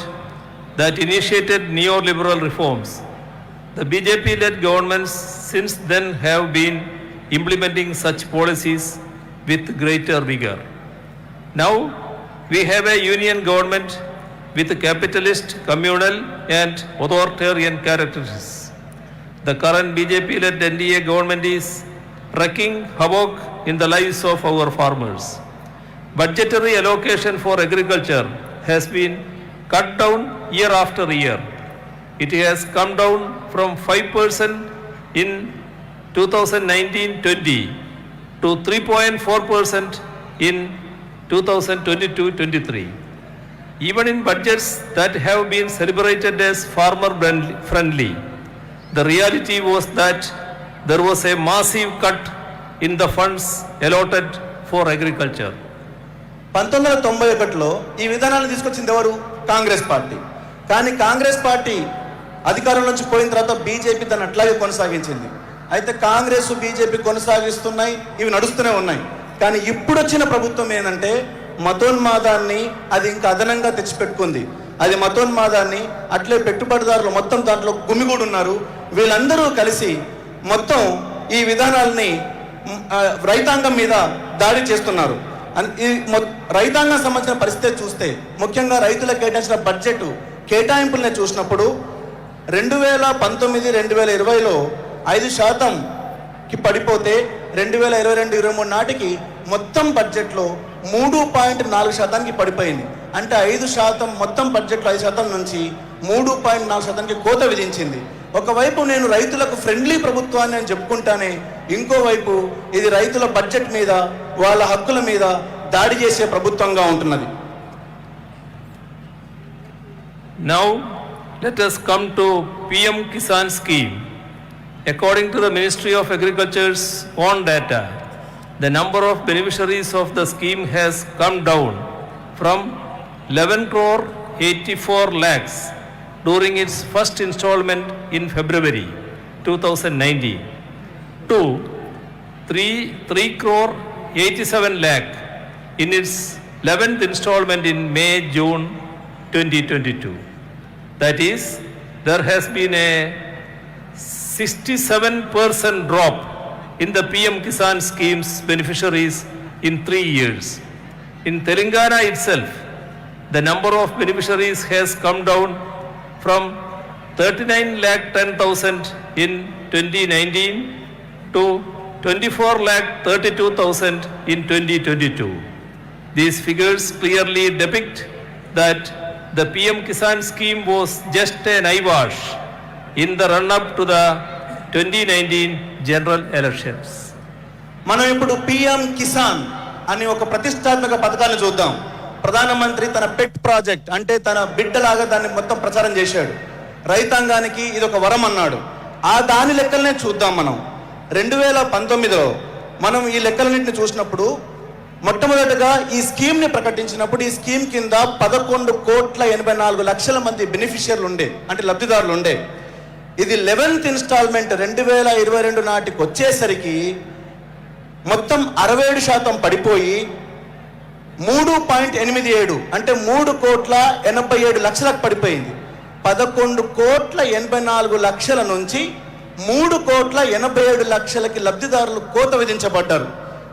that initiated neoliberal reforms, the BJP-led governments since then have been implementing such policies with greater vigor. Now we have a union government with capitalist, communal and authoritarian characteristics. The current BJP-led NDA government is wreaking havoc in the lives of our farmers. Budgetary allocation for agriculture has been cut down year after year. It has come down from 5% in 2019-20 to 3.4% in 2022-23. Even in budgets that have been celebrated as farmer friendly, the reality was that there was a massive cut in the funds allotted for agriculture. 1991లో ఈ విధానాలను తీసుకొచ్చింది ఎవరు? Congress party. కానీ Congress party అధికారం నుంచి పోయిన తర్వాత BJP దాన్ని అట్లాగే కొనసాగించింది. అయితే కాంగ్రెస్, బీజేపీ కొనసాగిస్తున్నాయి, ఇవి నడుస్తూనే ఉన్నాయి. కానీ ఇప్పుడు వచ్చిన ప్రభుత్వం ఏంటంటే మతోన్మాదాన్ని అది ఇంకా అదనంగా తెచ్చిపెట్టుకుంది. అది మతోన్మాదాన్ని అట్లే పెట్టుబడిదారులు మొత్తం దాంట్లో గుమిగూడు ఉన్నారు. వీళ్ళందరూ కలిసి మొత్తం ఈ విధానాలని రైతాంగం మీద దాడి చేస్తున్నారు. ఈ రైతాంగం సంబంధించిన పరిస్థితి చూస్తే, ముఖ్యంగా రైతులకు కేటాయించిన బడ్జెట్ కేటాయింపులనే చూసినప్పుడు 2019-2020లో 5%కి పడిపోతే 2022-23 నాటికి మొత్తం బడ్జెట్లో 3.4%కి పడిపోయింది. అంటే 5% మొత్తం బడ్జెట్లో 5% నుంచి 3.4% కోత విధించింది. ఒకవైపు నేను రైతులకు ఫ్రెండ్లీ ప్రభుత్వాన్ని అని చెప్పుకుంటానే, ఇంకోవైపు ఇది రైతుల బడ్జెట్ మీద, వాళ్ళ హక్కుల మీద దాడి చేసే ప్రభుత్వంగా ఉంటున్నది. Now let us come to PM Kisan scheme. According to the Ministry of Agriculture's own data, the number of beneficiaries of the scheme has come down from 11 crore 84 lakhs during its first installment in February 2019 to 3 crore 87 lakh in its 11th installment in May-June 2022. That is, there has been a 67% drop in the PM Kisan scheme's beneficiaries in 3 years. In Telangana itself, the number of beneficiaries has come down from 39,10,000 in 2019 to 24,32,000 in 2022. These figures clearly depict that the PM Kisan scheme was just an eyewash in the run-up to the 2019 general elections. మనం ఇప్పుడు PM Kisan అనే ఒక ప్రతిష్టాత్మక పథకాన్ని చూద్దాం. ప్రధానమంత్రి తన పెట్ project అంటే తన బిడ్డలాగా దాన్ని మొత్తం ప్రచారం చేశాడు. రైతాంగానికి ఇది ఒక వరం అన్నాడు. ఆ దాని లెక్కలనే చూద్దాం. మనం 2019లో మనం ఈ లెక్కలన్నింటిని చూసినప్పుడు, మొట్టమొదటిగా ఈ స్కీమ్ని ప్రకటించినప్పుడు ఈ స్కీమ్ కింద 11,84,00,000 మంది బెనిఫిషియర్లు ఉండే, అంటే లబ్ధిదారులు ఉండే. ఇది 11th ఇన్స్టాల్మెంట్ 2022 నాటికి వచ్చేసరికి మొత్తం 67% పడిపోయి 3.87 అంటే 3,87,00,000 పడిపోయింది. 11,84,00,000 నుంచి 3,87,00,000కి లబ్ధిదారులు కోత విధించబడ్డారు.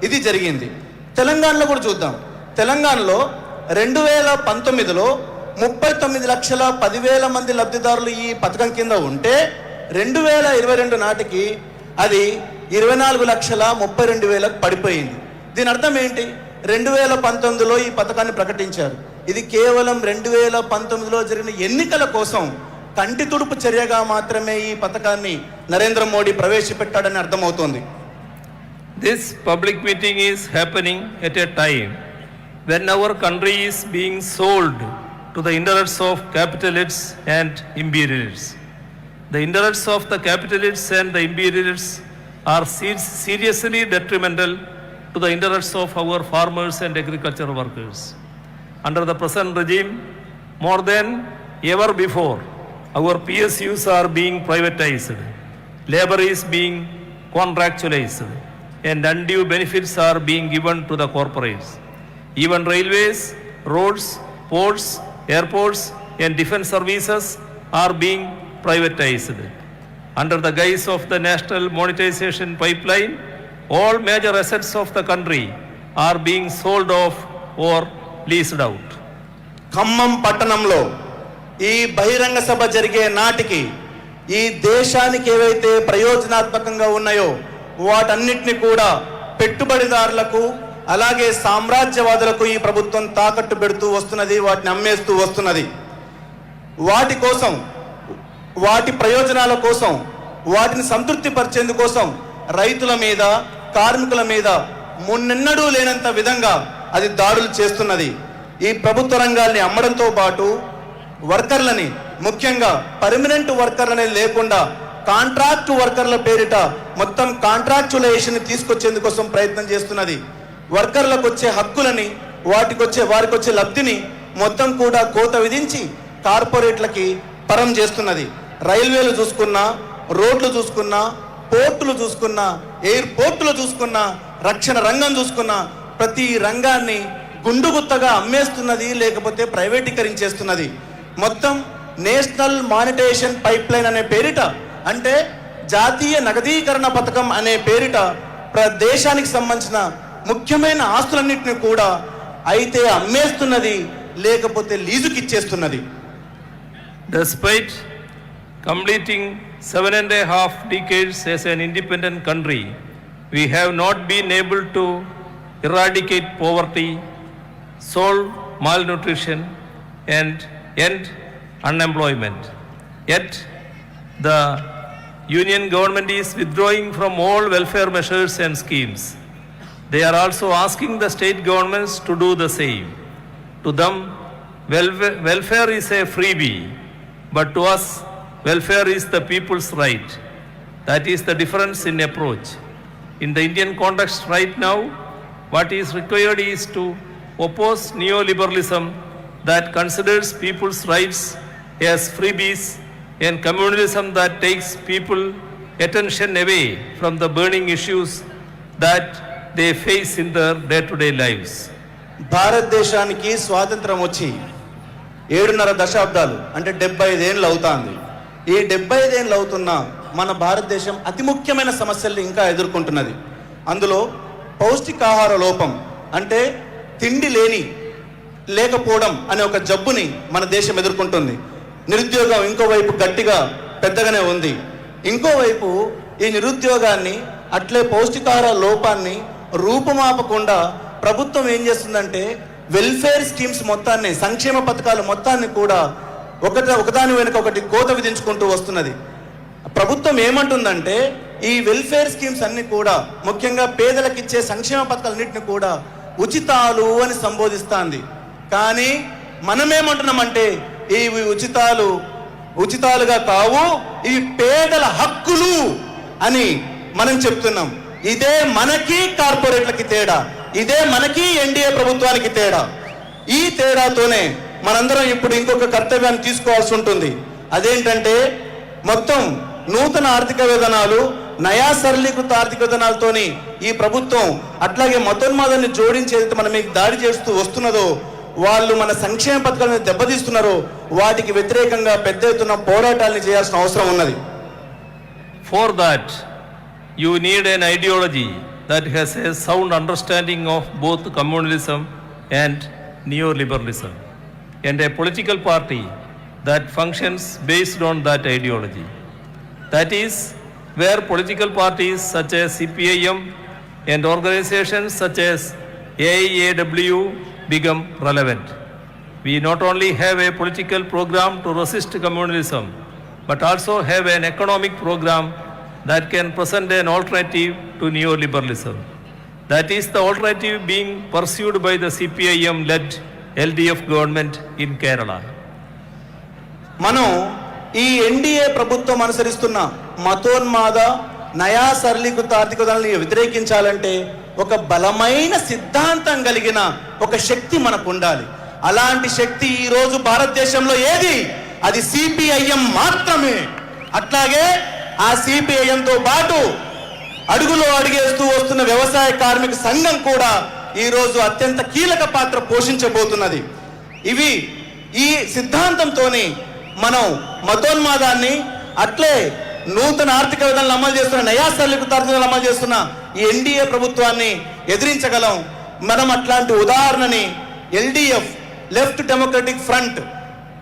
ఇది జరిగింది. తెలంగాణలో కూడా చూద్దాం. తెలంగాణలో 2019లో 39,10,00,000 మంది లబ్ధిదారులు ఈ పథకం కింద ఉంటే 2022 నాటికి అది 24,32,000 పడిపోయింది. దీని అర్థం ఏంటి? 2019లో ఈ పథకాన్ని ప్రకటించారు. ఇది కేవలం 2019లో జరిగిన ఎన్నికల కోసం కంటి తుడుపు చర్యగా మాత్రమే ఈ పథకాన్ని నరేంద్ర మోడీ ప్రవేశపెట్టాడని అర్థమవుతోంది. This public meeting is happening at a time when our country is being sold to the interests of capitalists and imperialists. The interests of the capitalists and the imperialists are seriously detrimental to the interests of our farmers and agricultural workers. Under the present regime, more than ever before, our PSUs are being privatized, labor is being contractualized, and undue benefits are being given to the corporates. Even railways, roads, ports, airports, and defense services are being privatized. Under the guise of the national monetization pipeline, all major assets of the country are being sold off or leased out. Khammam పట్టణంలో ఈ బహిరంగ సభ జరిగే నాటికి ఈ దేశానికి ఏవైతే ప్రయోజనాత్మకంగా ఉన్నాయో వాటన్నిటిని కూడా పెట్టుబడిదారులకు అలాగే సామ్రాజ్యవాదులకు ఈ ప్రభుత్వం తాకట్టు పెడుతూ వస్తున్నది, వాటిని అమ్మేస్తూ వస్తున్నది. వాటి కోసం, వాటి ప్రయోజనాల కోసం, వాటిని సంతృప్తి పరిచేందుకోసం రైతుల మీద, కార్మికుల మీద మున్నెన్నడూ లేనంత విధంగా అది దాడులు చేస్తున్నది. ఈ ప్రభుత్వ రంగాల్ని అమ్మడంతో పాటు వర్కర్లని, ముఖ్యంగా పర్మనెంట్ వర్కర్లని లేకుండా కాంట్రాక్ట్ వర్కర్ల పేరిట మొత్తం కాంట్రాక్చువలైజేషన్ తీసుకొచ్చేందుకోసం ప్రయత్నం చేస్తున్నది. వర్కర్లకు వచ్చే హక్కులని, వారికి వచ్చే లబ్ధిని మొత్తం కూడా కోత విధించి కార్పొరేట్లకి పరం చేస్తున్నది. రైల్వేలు చూసుకున్నా, రోడ్లు చూసుకున్నా, పోర్టులు చూసుకున్నా, ఎయిర్పోర్టులు చూసుకున్నా, రక్షణ రంగం చూసుకున్నా, ప్రతి రంగాన్ని గుండుగుత్తగా అమ్మేస్తున్నది, లేకపోతే ప్రైవేటీకరించేస్తున్నది. మొత్తం నేషనల్ మానిటైజేషన్ పైప్లైన్ అనే పేరిట, అంటే జాతీయ నగదీకరణ పథకం అనే పేరిట దేశానికి సంబంధించిన ముఖ్యమైన ఆస్తులన్నింటినీ కూడా అయితే అమ్మేస్తున్నది, లేకపోతే లీజుకి ఇచ్చేస్తున్నది. Despite completing 7.5 decades as an independent country, we have not been able to eradicate poverty, solve malnutrition, and end unemployment. Yet, the union government is withdrawing from all welfare measures and schemes. They are also asking the state governments to do the same. To them, welfare is a freebie, but to us, welfare is the people's right. That is the difference in approach. In the Indian context right now, what is required is to oppose neoliberalism that considers people's rights as freebies and communalism that takes people attention away from the burning issues that they face in their day-to-day lives. భారతదేశానికి స్వాతంత్రం వచ్చి 7.5 దశాబ్దాలు అంటే 75 ఏళ్ళు అవుతుంది. ఈ 75 ఏళ్ళు అవుతున్న మన భారతదేశం అతి ముఖ్యమైన సమస్యల్ని ఇంకా ఎదుర్కొంటున్నది. అందులో పౌష్టికాహార లోపం అంటే తిండి లేకపోవడం అనే ఒక జబ్బుని మన దేశం ఎదుర్కొంటుంది. నిరుద్యోగం ఇంకోవైపు గట్టిగా పెద్దగానే ఉంది. ఇంకోవైపు ఈ నిరుద్యోగాన్ని అట్లే పౌష్టికాహార లోపాన్ని రూపుమాపకుండా ప్రభుత్వం ఏం చేస్తుందంటే వెల్ఫేర్ స్కీమ్స్ మొత్తాన్ని, సంక్షేమ పథకాల మొత్తాన్ని కూడా ఒకదాని వెనుక ఒకటి కోత విధించుకుంటూ వస్తున్నది. ప్రభుత్వం ఏమంటుందంటే ఈ వెల్ఫేర్ స్కీమ్స్ అన్ని కూడా ముఖ్యంగా పేదలకు ఇచ్చే సంక్షేమ పథకాలన్నింటినీ కూడా ఉచితాలు అని సంబోధిస్తుంది. కానీ మనమేమంటున్నామంటే ఈ ఉచితాలుగా కావు, ఇవి పేదల హక్కులు అని మనం చెప్తున్నాం. ఇదే మనకి కార్పొరేట్లకి తేడా, ఇదే మనకి ఎన్డీఏ ప్రభుత్వానికి తేడా. ఈ తేడాతోనే మనందరం ఇప్పుడు ఇంకొక కర్తవ్యాన్ని తీసుకోవాల్సి ఉంటుంది. అదేంటంటే మొత్తం నూతన ఆర్థిక విధానాలు, నయా సరళీకృత ఆర్థిక విధానాలతోని ఈ ప్రభుత్వం అట్లాగే మతోన్మాదాన్ని జోడించి ఏదైతే మన మీద దాడి చేస్తూ వస్తున్నదో, వాళ్ళు మన సంక్షేమ పథకాలను దెబ్బతీస్తున్నారో వాటికి వ్యతిరేకంగా పెద్ద ఎత్తున పోరాటాలను చేయాల్సిన అవసరం ఉన్నది. For that, you need an ideology that has a sound understanding of both communalism and neoliberalism, and a political party that functions based on that ideology. That is where political parties such as CPIM and organizations such as AIAW become relevant. We not only have a political program to resist communalism, but also have an economic program that can present an alternative to neoliberalism. That is the alternative being pursued by the CPIM-led LDF government in Kerala. మనం ఈ NDA ప్రభుత్వం అనుసరిస్తున్న మతోన్మాద నయా సరళీకృత ఆర్థిక విధానాలను వ్యతిరేకించాలంటే ఒక బలమైన సిద్ధాంతం కలిగిన ఒక శక్తి మనకు ఉండాలి. అలాంటి శక్తి ఈ రోజు భారతదేశంలో ఏది? అది సిపిఐఎం మాత్రమే. అట్లాగే ఆ సిపిఐఎంతో పాటు అడుగులో అడుగేస్తూ వస్తున్న వ్యవసాయ కార్మిక సంఘం కూడా ఈ రోజు అత్యంత కీలక పాత్ర పోషించబోతున్నది. ఈ సిద్ధాంతంతోని మనం మతోన్మాదాన్ని, అట్లే నూతన ఆర్థిక విధానాలు అమలు చేస్తున్న, నయా సరళీకృత ఆర్థిక విధానాలు అమలు చేస్తున్న ఈ ఎన్డీఏ ప్రభుత్వాన్ని ఎదిరించగలం. మనం అట్లాంటి ఉదాహరణని ఎల్డిఎఫ్, లెఫ్ట్ డెమోక్రటిక్ ఫ్రంట్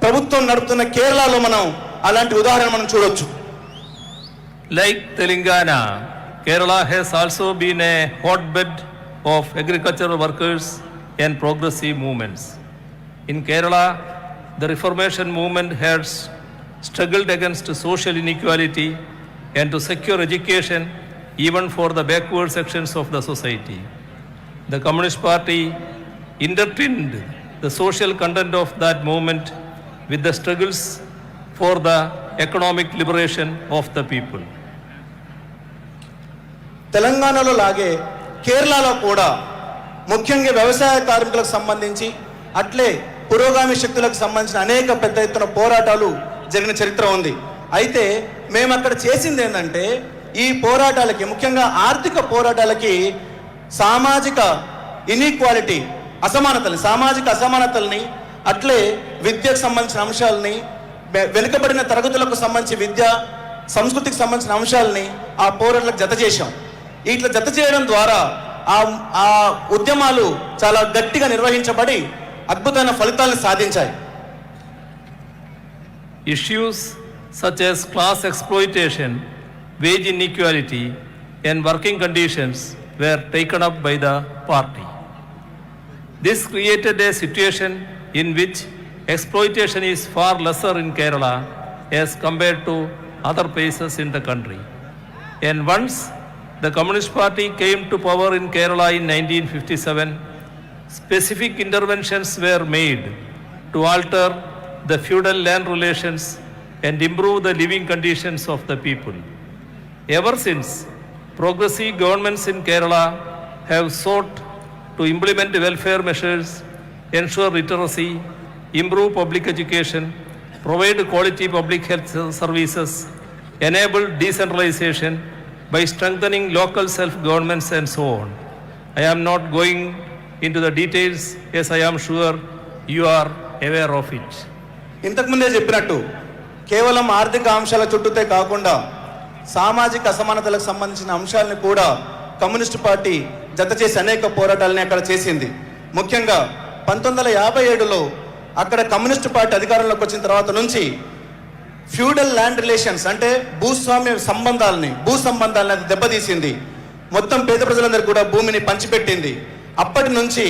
ప్రభుత్వం నడుపుతున్న కేరళలో మనం అలాంటి ఉదాహరణ మనం చూడొచ్చు. Like Telangana, Kerala has also been a hotbed of agricultural workers and progressive movements. In Kerala, the Reformation movement has struggled against social inequality and to secure education even for the backward sections of the society. The Communist Party intertwined the social content of that movement with the struggles for the economic liberation of the people. తెలంగాణలో లాగే కేరళలో కూడా ముఖ్యంగా వ్యవసాయ కార్మికులకు సంబంధించి, అట్లే పురోగామి శక్తులకు సంబంధించిన అనేక పెద్ద ఎత్తున పోరాటాలు జరిగిన చరిత్ర ఉంది. అయితే మేము అక్కడ చేసింది ఏంటంటే ఈ పోరాటాలకి, ముఖ్యంగా ఆర్థిక పోరాటాలకి సామాజిక ఇన్ఈక్వాలిటీ, సామాజిక అసమానతల్ని, అట్లే విద్యకు సంబంధించిన అంశాలని, వెనుకబడిన తరగతులకు సంబంధించి విద్య, సంస్కృతికి సంబంధించిన అంశాలని ఆ పోరాటాలకు జత చేశాం. ఇట్లా జత చేయడం ద్వారా ఆ ఉద్యమాలు చాలా గట్టిగా నిర్వహించబడి అద్భుతమైన ఫలితాలను సాధించాయి. Issues such as class exploitation, wage inequality, and working conditions were taken up by the party. This created a situation in which exploitation is far lesser in Kerala as compared to other places in the country. And once the Communist Party came to power in Kerala in 1957, specific interventions were made to alter the feudal land relations and improve the living conditions of the people. Ever since, progressive governments in Kerala have sought to implement welfare measures, ensure literacy, improve public education, provide quality public health services, enable decentralization by strengthening local self-governments and so on. I am not going into the details as I am sure you are aware of it. ఇంతకుముందే చెప్పినట్టు కేవలం ఆర్థిక అంశాల చుట్టూతే కాకుండా సామాజిక అసమానతలకు సంబంధించిన అంశాలను కూడా కమ్యూనిస్టు పార్టీ జత చేసి అనేక పోరాటాలని అక్కడ చేసింది. ముఖ్యంగా 1957లో అక్కడ కమ్యూనిస్టు పార్టీ అధికారంలోకి వచ్చిన తర్వాత నుంచి ఫ్యూడల్ ల్యాండ్ రిలేషన్స్ అంటే భూ సంబంధాలని అది దెబ్బతీసింది. మొత్తం పేద ప్రజలందరూ కూడా భూమిని పంచిపెట్టింది. అప్పటి నుంచి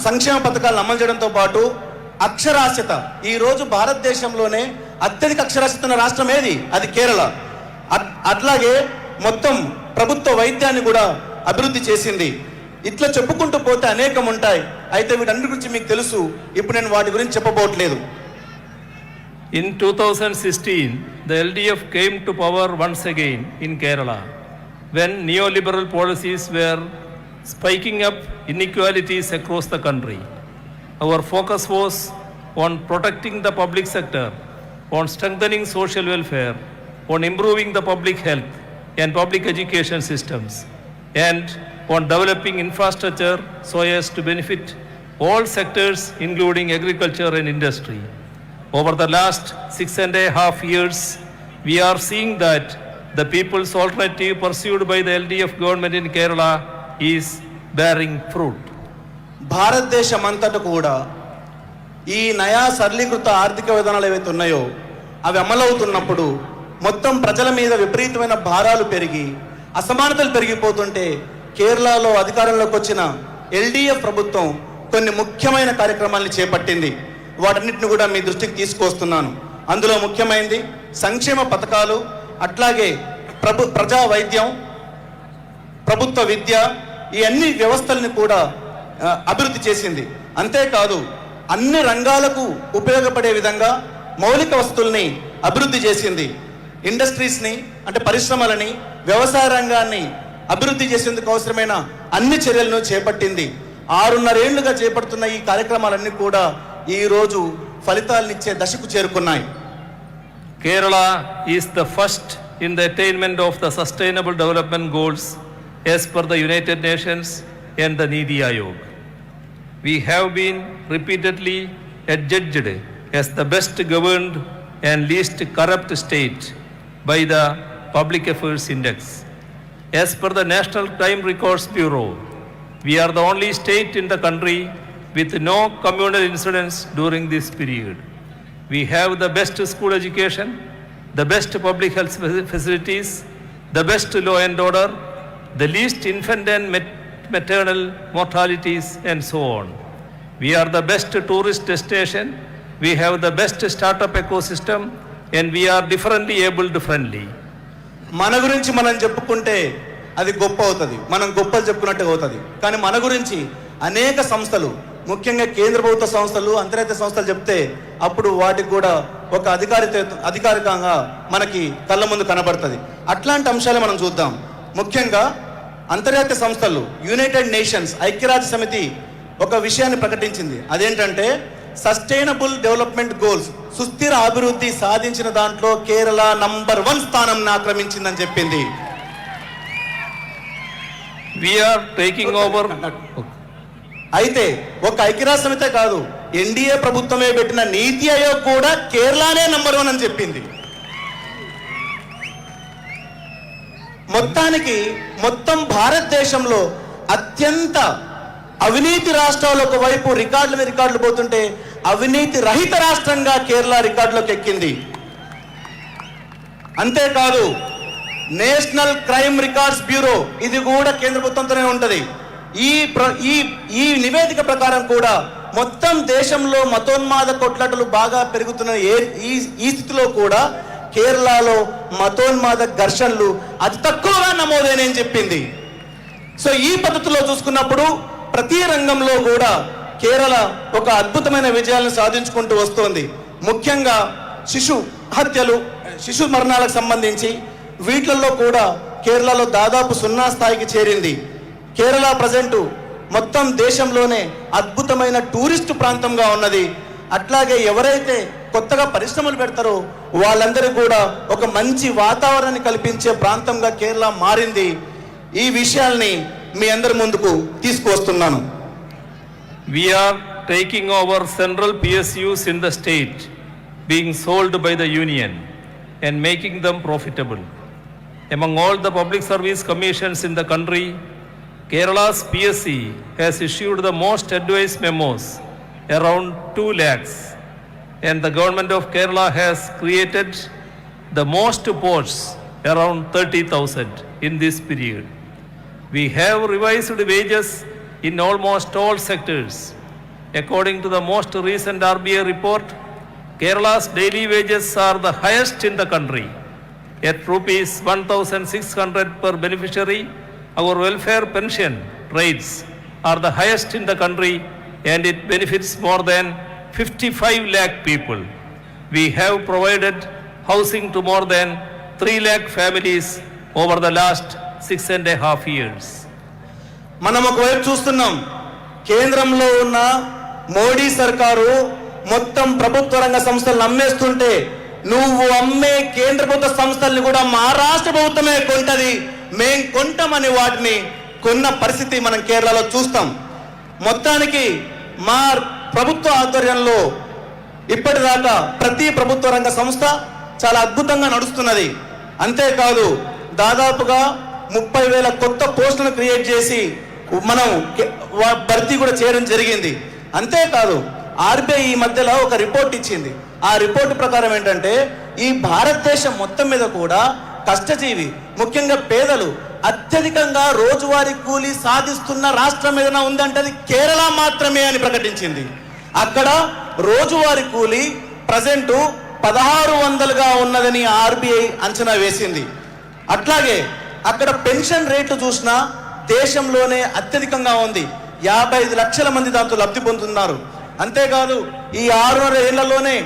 సంక్షేమ పథకాలను అమలు చేయడంతో పాటు అక్షరాస్యత, ఈరోజు భారతదేశంలోనే అత్యధిక అక్షరాస్యత ఉన్న రాష్ట్రం ఏది? అది కేరళ. అట్లాగే మొత్తం ప్రభుత్వ వైద్యాన్ని కూడా అభివృద్ధి చేసింది. ఇట్లా చెప్పుకుంటూ పోతే అనేకం ఉంటాయి. అయితే వీటన్నిటి గురించి మీకు తెలుసు, ఇప్పుడు నేను వాటి గురించి చెప్పబోట్లేదు. In 2016, the LDF came to power once again in Kerala when neoliberal policies were spiking up inequalities across the country. Our focus was on protecting the public sector, on strengthening social welfare, on improving the public health and public education systems, and on developing infrastructure so as to benefit all sectors including agriculture and industry. Over the last 6.5 years, we are seeing that the people's alternative pursued by the LDF government in Kerala is bearing fruit. భారతదేశం అంతటా కూడా ఈ నయా సరళీకృత ఆర్థిక విధానాలు ఏవైతే ఉన్నాయో అవి అమలవుతున్నప్పుడు మొత్తం ప్రజల మీద విపరీతమైన భారాలు పెరిగి అసమానతలు పెరిగిపోతుంటే కేరళలో అధికారంలోకి వచ్చిన ఎల్డీఎఫ్ ప్రభుత్వం కొన్ని ముఖ్యమైన కార్యక్రమాలను చేపట్టింది. వాటన్నిటిని కూడా మీ దృష్టికి తీసుకొస్తున్నాను. అందులో ముఖ్యమైనది సంక్షేమ పథకాలు, అట్లాగే ప్రజా వైద్యం, ప్రభుత్వ విద్య, ఈ అన్ని వ్యవస్థల్ని కూడా అభివృద్ధి చేసింది. అంతేకాదు అన్ని రంగాలకు ఉపయోగపడే విధంగా మౌలిక వసతుల్ని అభివృద్ధి చేసింది. ఇండస్ట్రీస్ని అంటే పరిశ్రమలని, వ్యవసాయ రంగాన్ని అభివృద్ధి చేసేందుకు అవసరమైన అన్ని చర్యలను చేపట్టింది. 6.5 ఏళ్లుగా చేపడుతున్న ఈ కార్యక్రమాలన్నీ కూడా ఈరోజు ఫలితాలనిచ్చే దశకు చేరుకున్నాయి. Kerala is the first in the attainment of the Sustainable Development Goals as per the United Nations and the Niti Aayog. We have been repeatedly adjudged as the best governed and least corrupt state by the Public Affairs Index. As per the National Crime Records Bureau, we are the only state in the country with no communal incidents during this period. We have the best school education, the best public health facilities, the best law and order, the least infant and maternal mortalities, and so on. We are the best tourist destination, we have the best startup ecosystem, and we are differently abled friendly. మన గురించి మనం చెప్పుకుంటే అది గొప్ప అవుతుంది, మనం గొప్పలు చెప్పుకున్నట్టు అవుతుంది. కానీ మన గురించి అనేక సంస్థలు, ముఖ్యంగా కేంద్ర ప్రభుత్వ సంస్థలు, అంతర్జాతీయ సంస్థలు చెప్తే అప్పుడు వాటికి కూడా ఒక అధికారికంగా మనకి కళ్ళ ముందు కనబడుతుంది. అట్లాంటి అంశాలే మనం చూద్దాం. ముఖ్యంగా అంతర్జాతీయ సంస్థలు, యునైటెడ్ నేషన్స్, ఐక్యరాజ్య సమితి ఒక విషయాన్ని ప్రకటించింది. అదేంటంటే సస్టైనబుల్ డెవలప్మెంట్ గోల్స్, సుస్థిర అభివృద్ధి సాధించిన దాంట్లో కేరళ నంబర్ 1 స్థానం ఆక్రమించిందని చెప్పింది. We are taking over. అయితే ఒక ఐక్యరాజ్య సమితే కాదు, ఎన్డీఏ ప్రభుత్వమే పెట్టిన నీతి ఆయోగ్ కూడా కేరళనే నంబర్ 1 అని చెప్పింది. మొత్తానికి మొత్తం భారతదేశంలో అత్యంత అవినీతి రాష్ట్రాలు ఒకవైపు రికార్డులు పోతుంటే అవినీతి రహిత రాష్ట్రంగా కేరళ రికార్డులోకి ఎక్కింది. అంతేకాదు నేషనల్ క్రైమ్ రికార్డ్స్ బ్యూరో, ఇది కూడా కేంద్ర ప్రభుత్వంతోనే ఉంటది. ఈ నివేదిక ప్రకారం కూడా మొత్తం దేశంలో మతోన్మాద కొట్లాటలు బాగా పెరుగుతున్న ఈ స్థితిలో కూడా కేరళలో మతోన్మాద ఘర్షణలు అతి తక్కువగా నమోదైనని చెప్పింది. సో ఈ పద్ధతిలో చూసుకున్నప్పుడు ప్రతి రంగంలో కూడా కేరళ ఒక అద్భుతమైన విజయాలను సాధించుకుంటూ వస్తోంది. ముఖ్యంగా శిశు మరణాలకు సంబంధించి వీటిల్లో కూడా కేరళలో దాదాపు 0 స్థాయికి చేరింది. కేరళ ప్రజెంటు మొత్తం దేశంలోనే అద్భుతమైన టూరిస్టు ప్రాంతంగా ఉన్నది. అట్లాగే ఎవరైతే కొత్తగా పరిశ్రమలు పెడతారో వాళ్ళందరూ కూడా ఒక మంచి వాతావరణాన్ని కల్పించే ప్రాంతంగా కేరళ మారింది. ఈ విషయాల్ని మీ అందరి ముందుకు తీసుకువస్తున్నాను. We are taking over central PSUs in the state being sold by the union and making them profitable. Among all the public service commissions in the country, Kerala's PSC has issued the most advice memos, around 2 lakhs, and the government of Kerala has created the most posts, around 30,000 in this period. We have revised wages in almost all sectors. According to the most recent RBI report, Kerala's daily wages are the highest in the country. At rupees 1,600 per beneficiary, our welfare pension rates are the highest in the country and it benefits more than 55 lakh people. We have provided housing to more than 3 lakh families over the last 6.5 years. మనం ఒకవైపు చూస్తున్నాం, కేంద్రంలో ఉన్న మోడీ సర్కారు మొత్తం ప్రభుత్వ రంగ సంస్థలను అమ్మేస్తుంటే నువ్వు అమ్మే కేంద్ర ప్రభుత్వ సంస్థల్ని కూడా మా రాష్ట్ర ప్రభుత్వమే కొంటది, మేం కొంటామని వాటిని కొన్న పరిస్థితి మనం కేరళలో చూస్తాం. మొత్తానికి మా ప్రభుత్వ ఆధ్వర్యంలో ఇప్పటిదాకా ప్రతి ప్రభుత్వ రంగ సంస్థ చాలా అద్భుతంగా నడుస్తున్నది. అంతేకాదు దాదాపుగా 30,000 కొత్త పోస్టులను క్రియేట్ చేసి మనం భర్తీ కూడా చేయడం జరిగింది. అంతేకాదు ఆర్బీఐ ఈ మధ్యలో ఒక రిపోర్ట్ ఇచ్చింది. ఆ రిపోర్ట్ ప్రకారం ఏంటంటే ఈ భారతదేశం మొత్తం మీద కూడా కష్టజీవి, ముఖ్యంగా పేదలు అత్యధికంగా రోజువారీ కూలీ సాధిస్తున్న రాష్ట్రం ఏదైనా ఉందంటే అది కేరళ మాత్రమే అని ప్రకటించింది. అక్కడ రోజువారీ కూలీ ప్రజెంటు 1600గా ఉన్నదని ఆర్బీఐ అంచనా వేసింది. అట్లాగే అక్కడ పెన్షన్ రేట్లు చూసినా దేశంలోనే అత్యధికంగా ఉంది. 55 లక్షల మంది దాంతో లబ్ధి పొందుతున్నారు. అంతేకాదు ఈ 6.5 ఏళ్లలోనే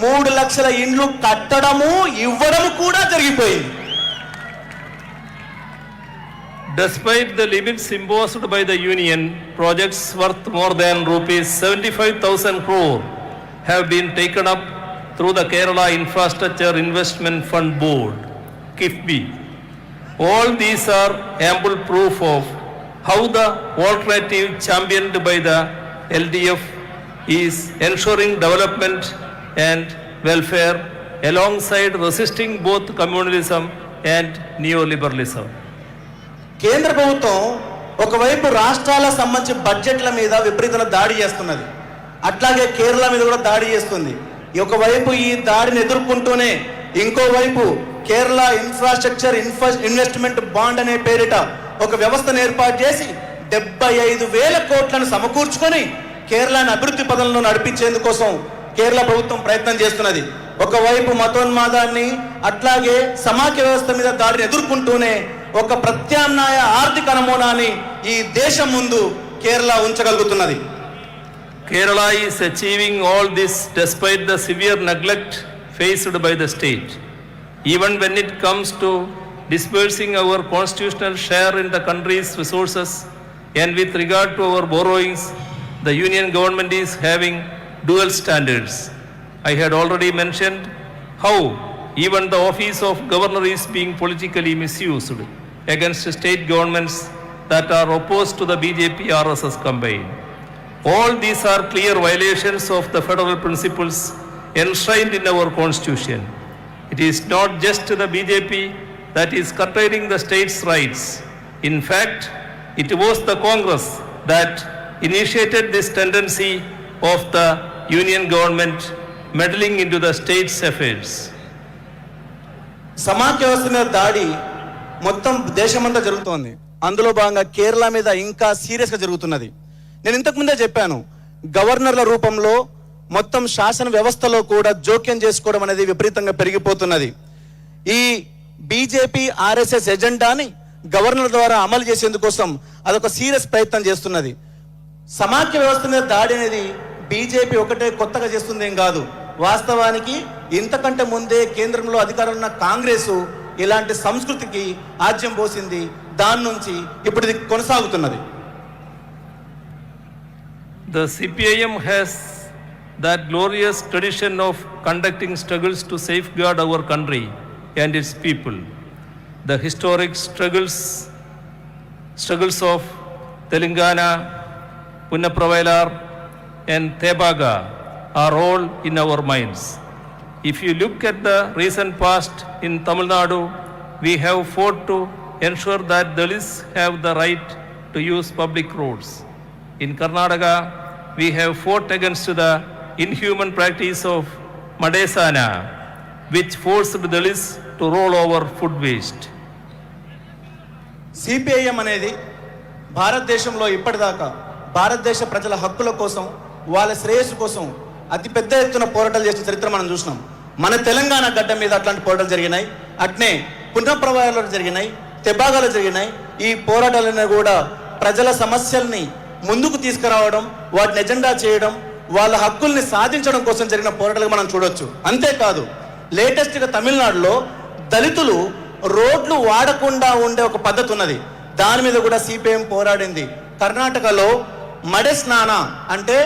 3 లక్షల ఇండ్లు కట్టడము ఇవ్వడము కూడా జరిగిపోయింది. Despite the limits imposed by the union, projects worth more than rupees 75,000 crore have been taken up through the Kerala Infrastructure Investment Fund Board, KIFBI. All these are ample proof of how the alternative championed by the LDF is ensuring development and welfare alongside resisting both communalism and neoliberalism. కేంద్ర ప్రభుత్వం ఒకవైపు రాష్ట్రాలకు సంబంధించి బడ్జెట్ల మీద విపరీతమైన దాడి చేస్తున్నది, అట్లాగే కేరళ మీద కూడా దాడి చేస్తుంది. ఒకవైపు ఈ దాడిని ఎదుర్కొంటూనే ఇంకోవైపు కేరళ ఇన్ఫ్రాస్ట్రక్చర్ ఇన్వెస్ట్మెంట్ బాండ్ అనే పేరిట ఒక వ్యవస్థను ఏర్పాటు చేసి 75,000 కోట్లను సమకూర్చుకొని కేరళను అభివృద్ధి పదంలో నడిపించేందుకోసం కేరళ ప్రభుత్వం ప్రయత్నం చేస్తున్నది. ఒకవైపు మతోన్మాదాన్ని అట్లాగే సమాఖ్య వ్యవస్థ మీద దాడిని ఎదుర్కొంటూనే ఒక ప్రత్యామ్నాయ ఆర్థిక నమూనాని ఈ దేశం ముందు Kerala ఉంచగలుగుతున్నది. Kerala is achieving all this despite the severe neglect faced by the state. Even when it comes to disbursing our constitutional share in the country's resources and with regard to our borrowings, the union government is having dual standards. I had already mentioned how even the office of governor is being politically misused against state governments that are opposed to the BJP-RSS campaign. All these are clear violations of the federal principles enshrined in our constitution. It is not just the BJP that is curtailing the state's rights. In fact, it was the Congress that initiated this tendency of the union government meddling into the state's affairs. సమాఖ్య వ్యవస్థ మీద దాడి మొత్తం దేశమంతా జరుగుతోంది. అందులో భాగంగా కేరళ మీద ఇంకా సీరియస్గా జరుగుతున్నది. నేను ఇంతకుముందే చెప్పాను, గవర్నర్ల రూపంలో మొత్తం శాసన వ్యవస్థలో కూడా జోక్యం చేసుకోవడం అనేది విపరీతంగా పెరిగిపోతున్నది. ఈ బీజేపీ ఆర్ఎస్ఎస్ ఎజెండాని గవర్నర్ ద్వారా అమలు చేసేందుకోసం అదొక సీరియస్ ప్రయత్నం చేస్తున్నది. సమాఖ్య వ్యవస్థ మీద దాడి అనేది బీజేపీ ఒకటే కొత్తగా చేస్తుంది ఏం కాదు. వాస్తవానికి ఇంతకంటే ముందే కేంద్రంలో అధికారంలో ఉన్న కాంగ్రెస్ ఇలాంటి సంస్కృతికి ఆజ్యం పోసింది. దాని నుంచి ఇప్పుడు ఇది కొనసాగుతున్నది. The CPIM has that glorious tradition of conducting struggles to safeguard our country and its people. The historic struggles of Telangana, Punnapravalar and Tebaga are all in our minds. If you look at the recent past in Tamil Nadu, we have fought to ensure that Dalits have the right to use public roads. In Karnataka, we have fought against the inhuman practice of Madesana, which forced Dalits to roll over food waste. CPIM అనేది భారతదేశంలో ఇప్పటిదాకా భారతదేశ ప్రజల హక్కుల కోసం, వాళ్ళ శ్రేయస్సు కోసం అతి పెద్ద ఎత్తున పోరాటాలు చేసిన చరిత్ర మనం చూసినాం. మన తెలంగాణ గడ్డ మీద అట్లాంటి పోరాటాలు జరిగినాయి. అట్నే పునఃప్రవాహాలు జరిగినాయి, తెబాగాలు జరిగినాయి. ఈ పోరాటాలన్నీ కూడా ప్రజల సమస్యల్ని ముందుకు తీసుకురావడం, వాటిని ఎజెండా చేయడం, వాళ్ళ హక్కుల్ని సాధించడం కోసం జరిగిన పోరాటాలు మనం చూడొచ్చు. అంతేకాదు, లేటెస్ట్గా తమిళనాడులో దళితులు రోడ్లు వాడకుండా ఉండే ఒక పద్ధతి ఉన్నది. దాని మీద కూడా సిపిఎం పోరాడింది. కర్ణాటకలో మడే స్నాన అంటే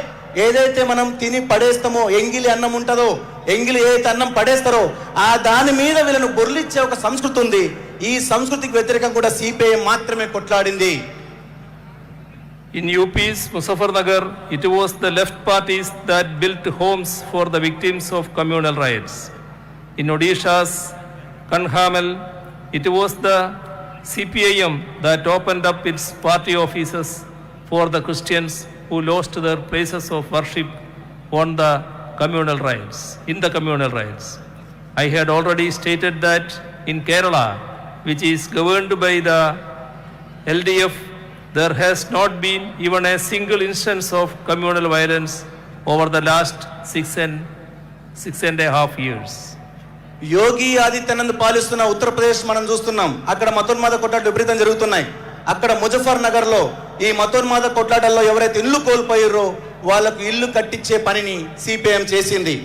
ఏదైతే మనం తిని పడేస్తామో, ఎంగిలి అన్నం ఉంటుందో, ఎంగిలి ఏదైతే అన్నం పడేస్తారో ఆ దాని మీద వీళ్ళను బొర్లిచ్చే ఒక సంస్కృతి ఉంది. ఈ సంస్కృతికి వ్యతిరేకంగా కూడా సిపిఐ మాత్రమే కొట్లాడింది. In UP's Muzaffarnagar, it was the left parties that built homes for the victims of communal riots. In Odisha's Kanhamal, it was the CPIM that opened up its party offices for the Christians who lost their places of worship in the communal riots. I had already stated that in Kerala, which is governed by the LDF, there has not been even a single instance of communal violence over the last six and a half years. Yogi Adityanath పాలిస్తున్న Uttar Pradesh మనం చూస్తున్నాం. అక్కడ మతోన్మాద కొట్లాటలు విపరీతం జరుగుతున్నాయి. అక్కడ ముజఫర్ నగర్ లో ఈ మతోన్మాద కొట్లాటల్లో ఎవరైతే ఇల్లు కోల్పోయారో వాళ్ళకు ఇల్లు కట్టించే పనిని సిపిఎం చేసింది.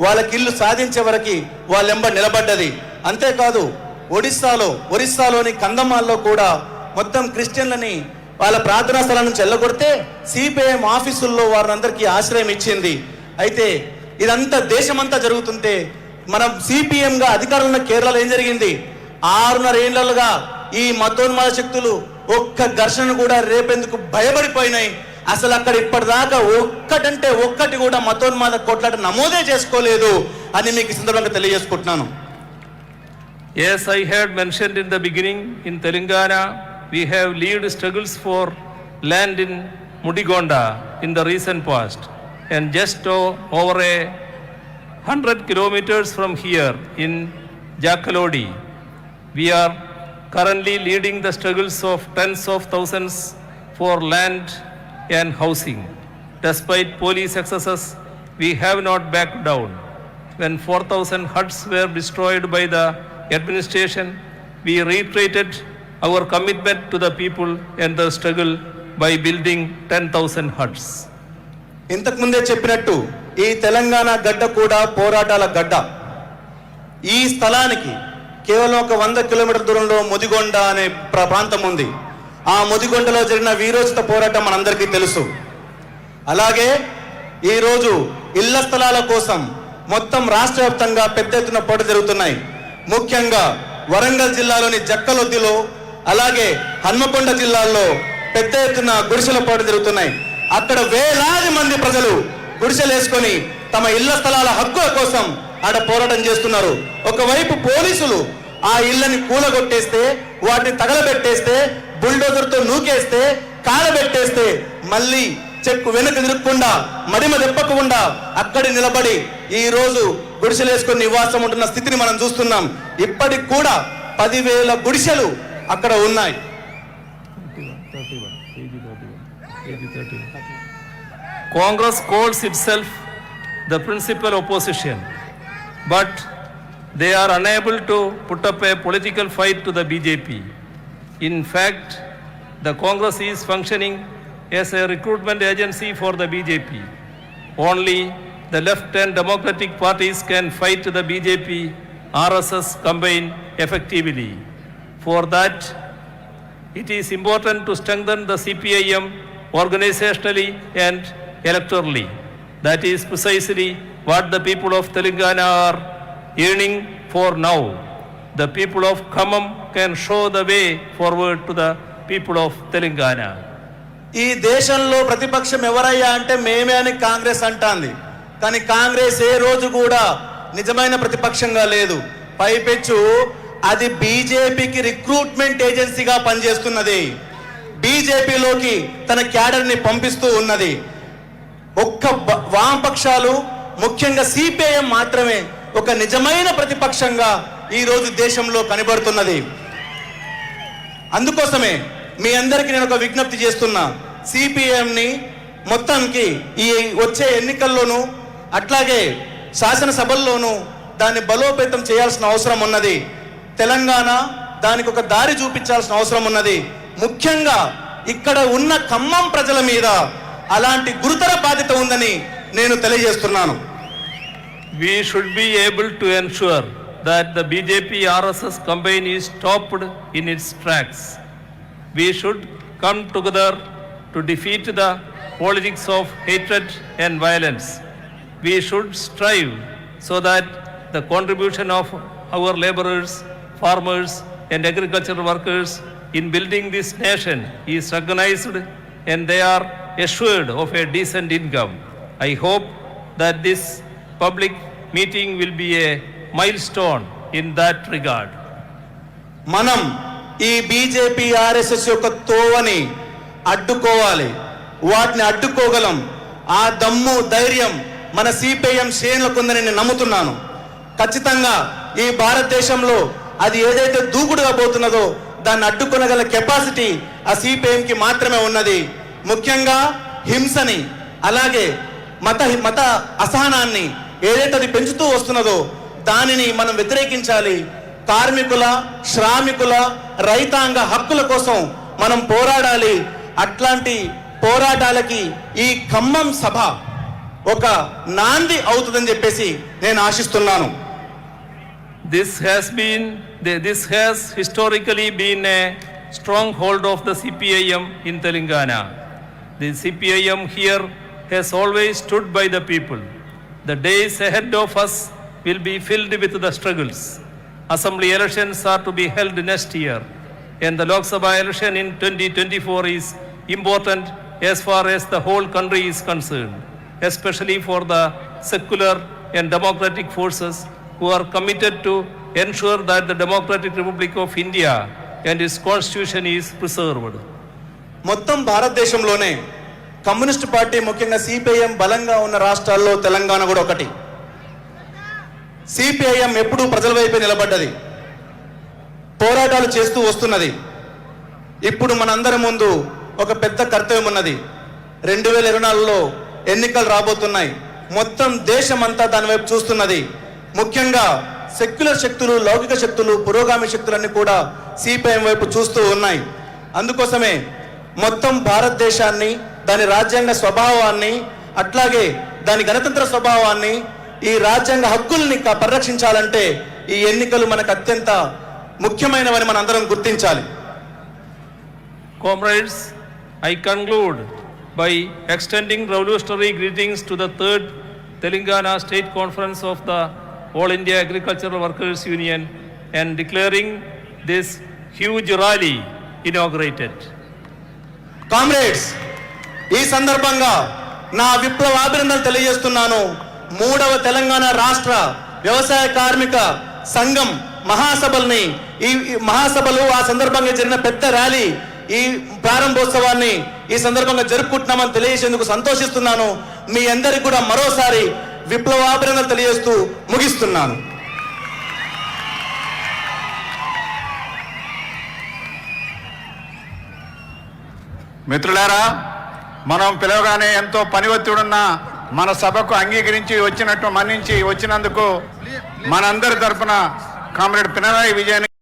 వాళ్ళకి ఇల్లు సాధించే వరకు వాళ్ళెంబ నిలబడ్డది. అంతేకాదు, ఒరిస్సాలోని కందమాల్లో కూడా మొత్తం క్రిస్టియన్లని వాళ్ళ ప్రార్థనా స్థలం నుంచి వెళ్ళగొడితే సిపిఎం ఆఫీసుల్లో వారందరికీ ఆశ్రయం ఇచ్చింది. అయితే ఇదంతా దేశమంతా జరుగుతుంటే మనం సిపిఎం గా అధికారంలో ఉన్న కేరళలో ఏం జరిగింది? 6.5 ఏళ్లుగా ఈ మతోన్మాద శక్తులు ఒక్క ఘర్షణ కూడా రేపేందుకు భయపడిపోయినాయి. అసలు అక్కడ ఇప్పటిదాకా ఒక్కటి కూడా మతోన్మాద కొట్లాట నమోదే చేసుకోలేదు అని మీకు సందర్భంగా తెలియజేసుకుంటున్నాను. Yes, I had mentioned in the beginning, in Telangana, we have led struggles for land in Mudigonda in the recent past, and just over 100 kilometers from here in Jakkalodi, we are currently leading the struggles of tens of thousands for land and housing. Despite police excesses, we have not backed down. When 4,000 huts were destroyed by the administration, we reiterated our commitment to the people and the struggle by building 10,000 huts. ఇంతకు ముందే చెప్పినట్టు ఈ తెలంగాణ గడ్డ కూడా పోరాటాల గడ్డ. ఈ స్థలానికి కేవలం ఒక 100 కిలోమీటర్ల దూరంలో ముదిగొండ అనే ప్రాంతం ఉంది. ఆ ముదిగొండలో జరిగిన వీరోచిత పోరాటం మనందరికీ తెలుసు. అలాగే ఈరోజు ఇళ్ల స్థలాల కోసం మొత్తం రాష్ట్ర వ్యాప్తంగా పెద్ద ఎత్తున పోటీ జరుగుతున్నాయి. ముఖ్యంగా వరంగల్ జిల్లాలోని జక్కలొద్దిలో, అలాగే హన్మకొండ జిల్లాల్లో పెద్ద ఎత్తున గుడిసెల పోటీ జరుగుతున్నాయి. అక్కడ వేలాది మంది ప్రజలు గుడిసెలు వేసుకొని తమ ఇళ్ల స్థలాల హక్కుల కోసం ఆడ పోరాటం చేస్తున్నారు. ఒకవైపు పోలీసులు ఆ ఇళ్లని కూలగొట్టేస్తే, వాటిని తగలబెట్టేస్తే, బుల్డోజర్తో నూకేస్తే, కాలబెట్టేస్తే మళ్ళీ చెక్కు వెనక్కి తిరగకుండా, మడిమ తిప్పకుండా అక్కడి నిలబడి ఈ రోజు గుడిసెలు వేసుకొని నివాసం ఉంటున్న స్థితిని మనం చూస్తున్నాం. ఇప్పటికి కూడా 10,000 గుడిసెలు అక్కడ ఉన్నాయి. Congress calls itself the principal opposition, but they are unable to put up a political fight to the BJP. In fact, the Congress is functioning as a recruitment agency for the BJP. Only the left and democratic parties can fight the BJP RSS campaign effectively. For that, it is important to strengthen the CPIM organizationally and electorally. That is precisely what the people of Telangana are yearning for now. The people of Khammam can show the way forward to the people of Telangana. ఈ దేశంలో ప్రతిపక్షం ఎవరయ్యా అంటే మేమే అని కాంగ్రెస్ అంటాంది. కానీ కాంగ్రెస్ ఏ రోజు కూడా నిజమైన ప్రతిపక్షంగా లేదు. పైపెచ్చు అది బీజేపీకి రిక్రూట్మెంట్ ఏజెన్సీగా పనిచేస్తున్నది. బీజేపీలోకి తన క్యాడర్ని పంపిస్తూ ఉన్నది. ఒక్క వామపక్షాలు ముఖ్యంగా సిపిఐఎం మాత్రమే ఒక నిజమైన ప్రతిపక్షంగా ఈరోజు దేశంలో కనబడుతున్నది. అందుకోసమే మీ అందరికీ నేను ఒక విజ్ఞప్తి చేస్తున్నా. సిపిఐఎంని మొత్తానికి ఈ వచ్చే ఎన్నికల్లోనూ అట్లాగే శాసనసభల్లోనూ దాన్ని బలోపేతం చేయాల్సిన అవసరం ఉన్నది. తెలంగాణ దానికి ఒక దారి చూపించాల్సిన అవసరం ఉన్నది. ముఖ్యంగా ఇక్కడ ఉన్న ఖమ్మం ప్రజల మీద అలాంటి గురుతర బాధ్యత ఉందని నేను తెలియజేస్తున్నాను. We should be able to ensure that the BJP RSS campaign is stopped in its tracks. We should come together to defeat the politics of hatred and violence. We should strive so that the contribution of our laborers, farmers and agricultural workers in building this nation is recognized and they are assured of a decent income. I hope that this public meeting will be a milestone in that regard. మనం ఈ BJP RSS యొక్క తోవని అడ్డుకోవాలి. వాటిని అడ్డుకోగలం. ఆ దమ్ము ధైర్యం మన CPIM శ్రేణులకు ఉందని నేను నమ్ముతున్నాను. ఖచ్చితంగా ఈ భారతదేశంలో అది ఏదైతే దూకుడుగా పోతున్నదో దాన్ని అడ్డుకొనగల కెపాసిటీ ఆ సిపిఐఎంకి మాత్రమే ఉన్నది. ముఖ్యంగా హింసని అలాగే మత అసహనాన్ని ఏదైతే అది పెంచుతూ వస్తున్నదో దానిని మనం వ్యతిరేకించాలి. కార్మికుల, శ్రామికుల, రైతాంగ హక్కుల కోసం మనం పోరాడాలి. అట్లాంటి పోరాటాలకి ఈ ఖమ్మం సభ ఒక నాంది అవుతుందని చెప్పేసి నేను ఆశిస్తున్నాను. This has historically been a stronghold of the CPIM in Telangana. The CPIM here has always stood by the people. The days ahead of us will be filled with the struggles. Assembly elections are to be held next year, and the Lok Sabha election in 2024 is important as far as the whole country is concerned, especially for the secular and democratic forces who are committed to ensure that the Democratic Republic of India and its constitution is preserved. మొత్తం భారతదేశంలోనే communist party ముఖ్యంగా CPIM బలంగా ఉన్న రాష్ట్రాల్లో తెలంగాణ కూడా ఒకటి. CPIM ఎప్పుడూ ప్రజల వైపే నిలబడ్డది, పోరాటాలు చేస్తూ వస్తున్నది. ఇప్పుడు మనందరి ముందు ఒక పెద్ద కర్తవ్యం ఉన్నది. 2024లో ఎన్నికలు రాబోతున్నాయి. మొత్తం దేశమంతా దాని వైపు చూస్తున్నది. ముఖ్యంగా సెక్యులర్ శక్తులు, లౌకిక శక్తులు, పురోగామి శక్తులన్నీ కూడా సిపిఐఎం వైపు చూస్తూ ఉన్నాయి. అందుకోసమే మొత్తం భారతదేశాన్ని, దాని రాజ్యాంగ స్వభావాన్ని, అట్లాగే దాని గణతంత్ర స్వభావాన్ని, ఈ రాజ్యాంగ హక్కుల్ని పరిరక్షించాలంటే ఈ ఎన్నికలు మనకు అత్యంత ముఖ్యమైనవని మనం అందరం గుర్తించాలి. Comrades, I conclude by extending revolutionary greetings to the 3rd Telangana State Conference of the All India Agricultural Workers Union and declaring this huge rally inaugurated. Comrades, ఈ సందర్భంగా నా విప్లవాభినందనలు తెలియజేస్తున్నాను. 3వ తెలంగాణ రాష్ట్ర వ్యవసాయ కార్మిక సంఘం మహాసభల్ని, ఈ మహాసభలు ఆ సందర్భంగా జరిగిన పెద్ద ర్యాలీ, ఈ ప్రారంభోత్సవాన్ని ఈ సందర్భంగా జరుపుకుంటున్నామని తెలియజేసేందుకు సంతోషిస్తున్నాను. మీ అందరికీ కూడా మరోసారి విప్లవాభినందనలు తెలియజేస్తూ ముగిస్తున్నాను. మిత్రులారా, మనం పిలవగానే ఎంతో పని ఒత్తిడున్న మన సభకు అంగీకరించి మన్నించి వచ్చినందుకు మనందరి తరఫున కామ్రేడ్ పినరాయి విజయన్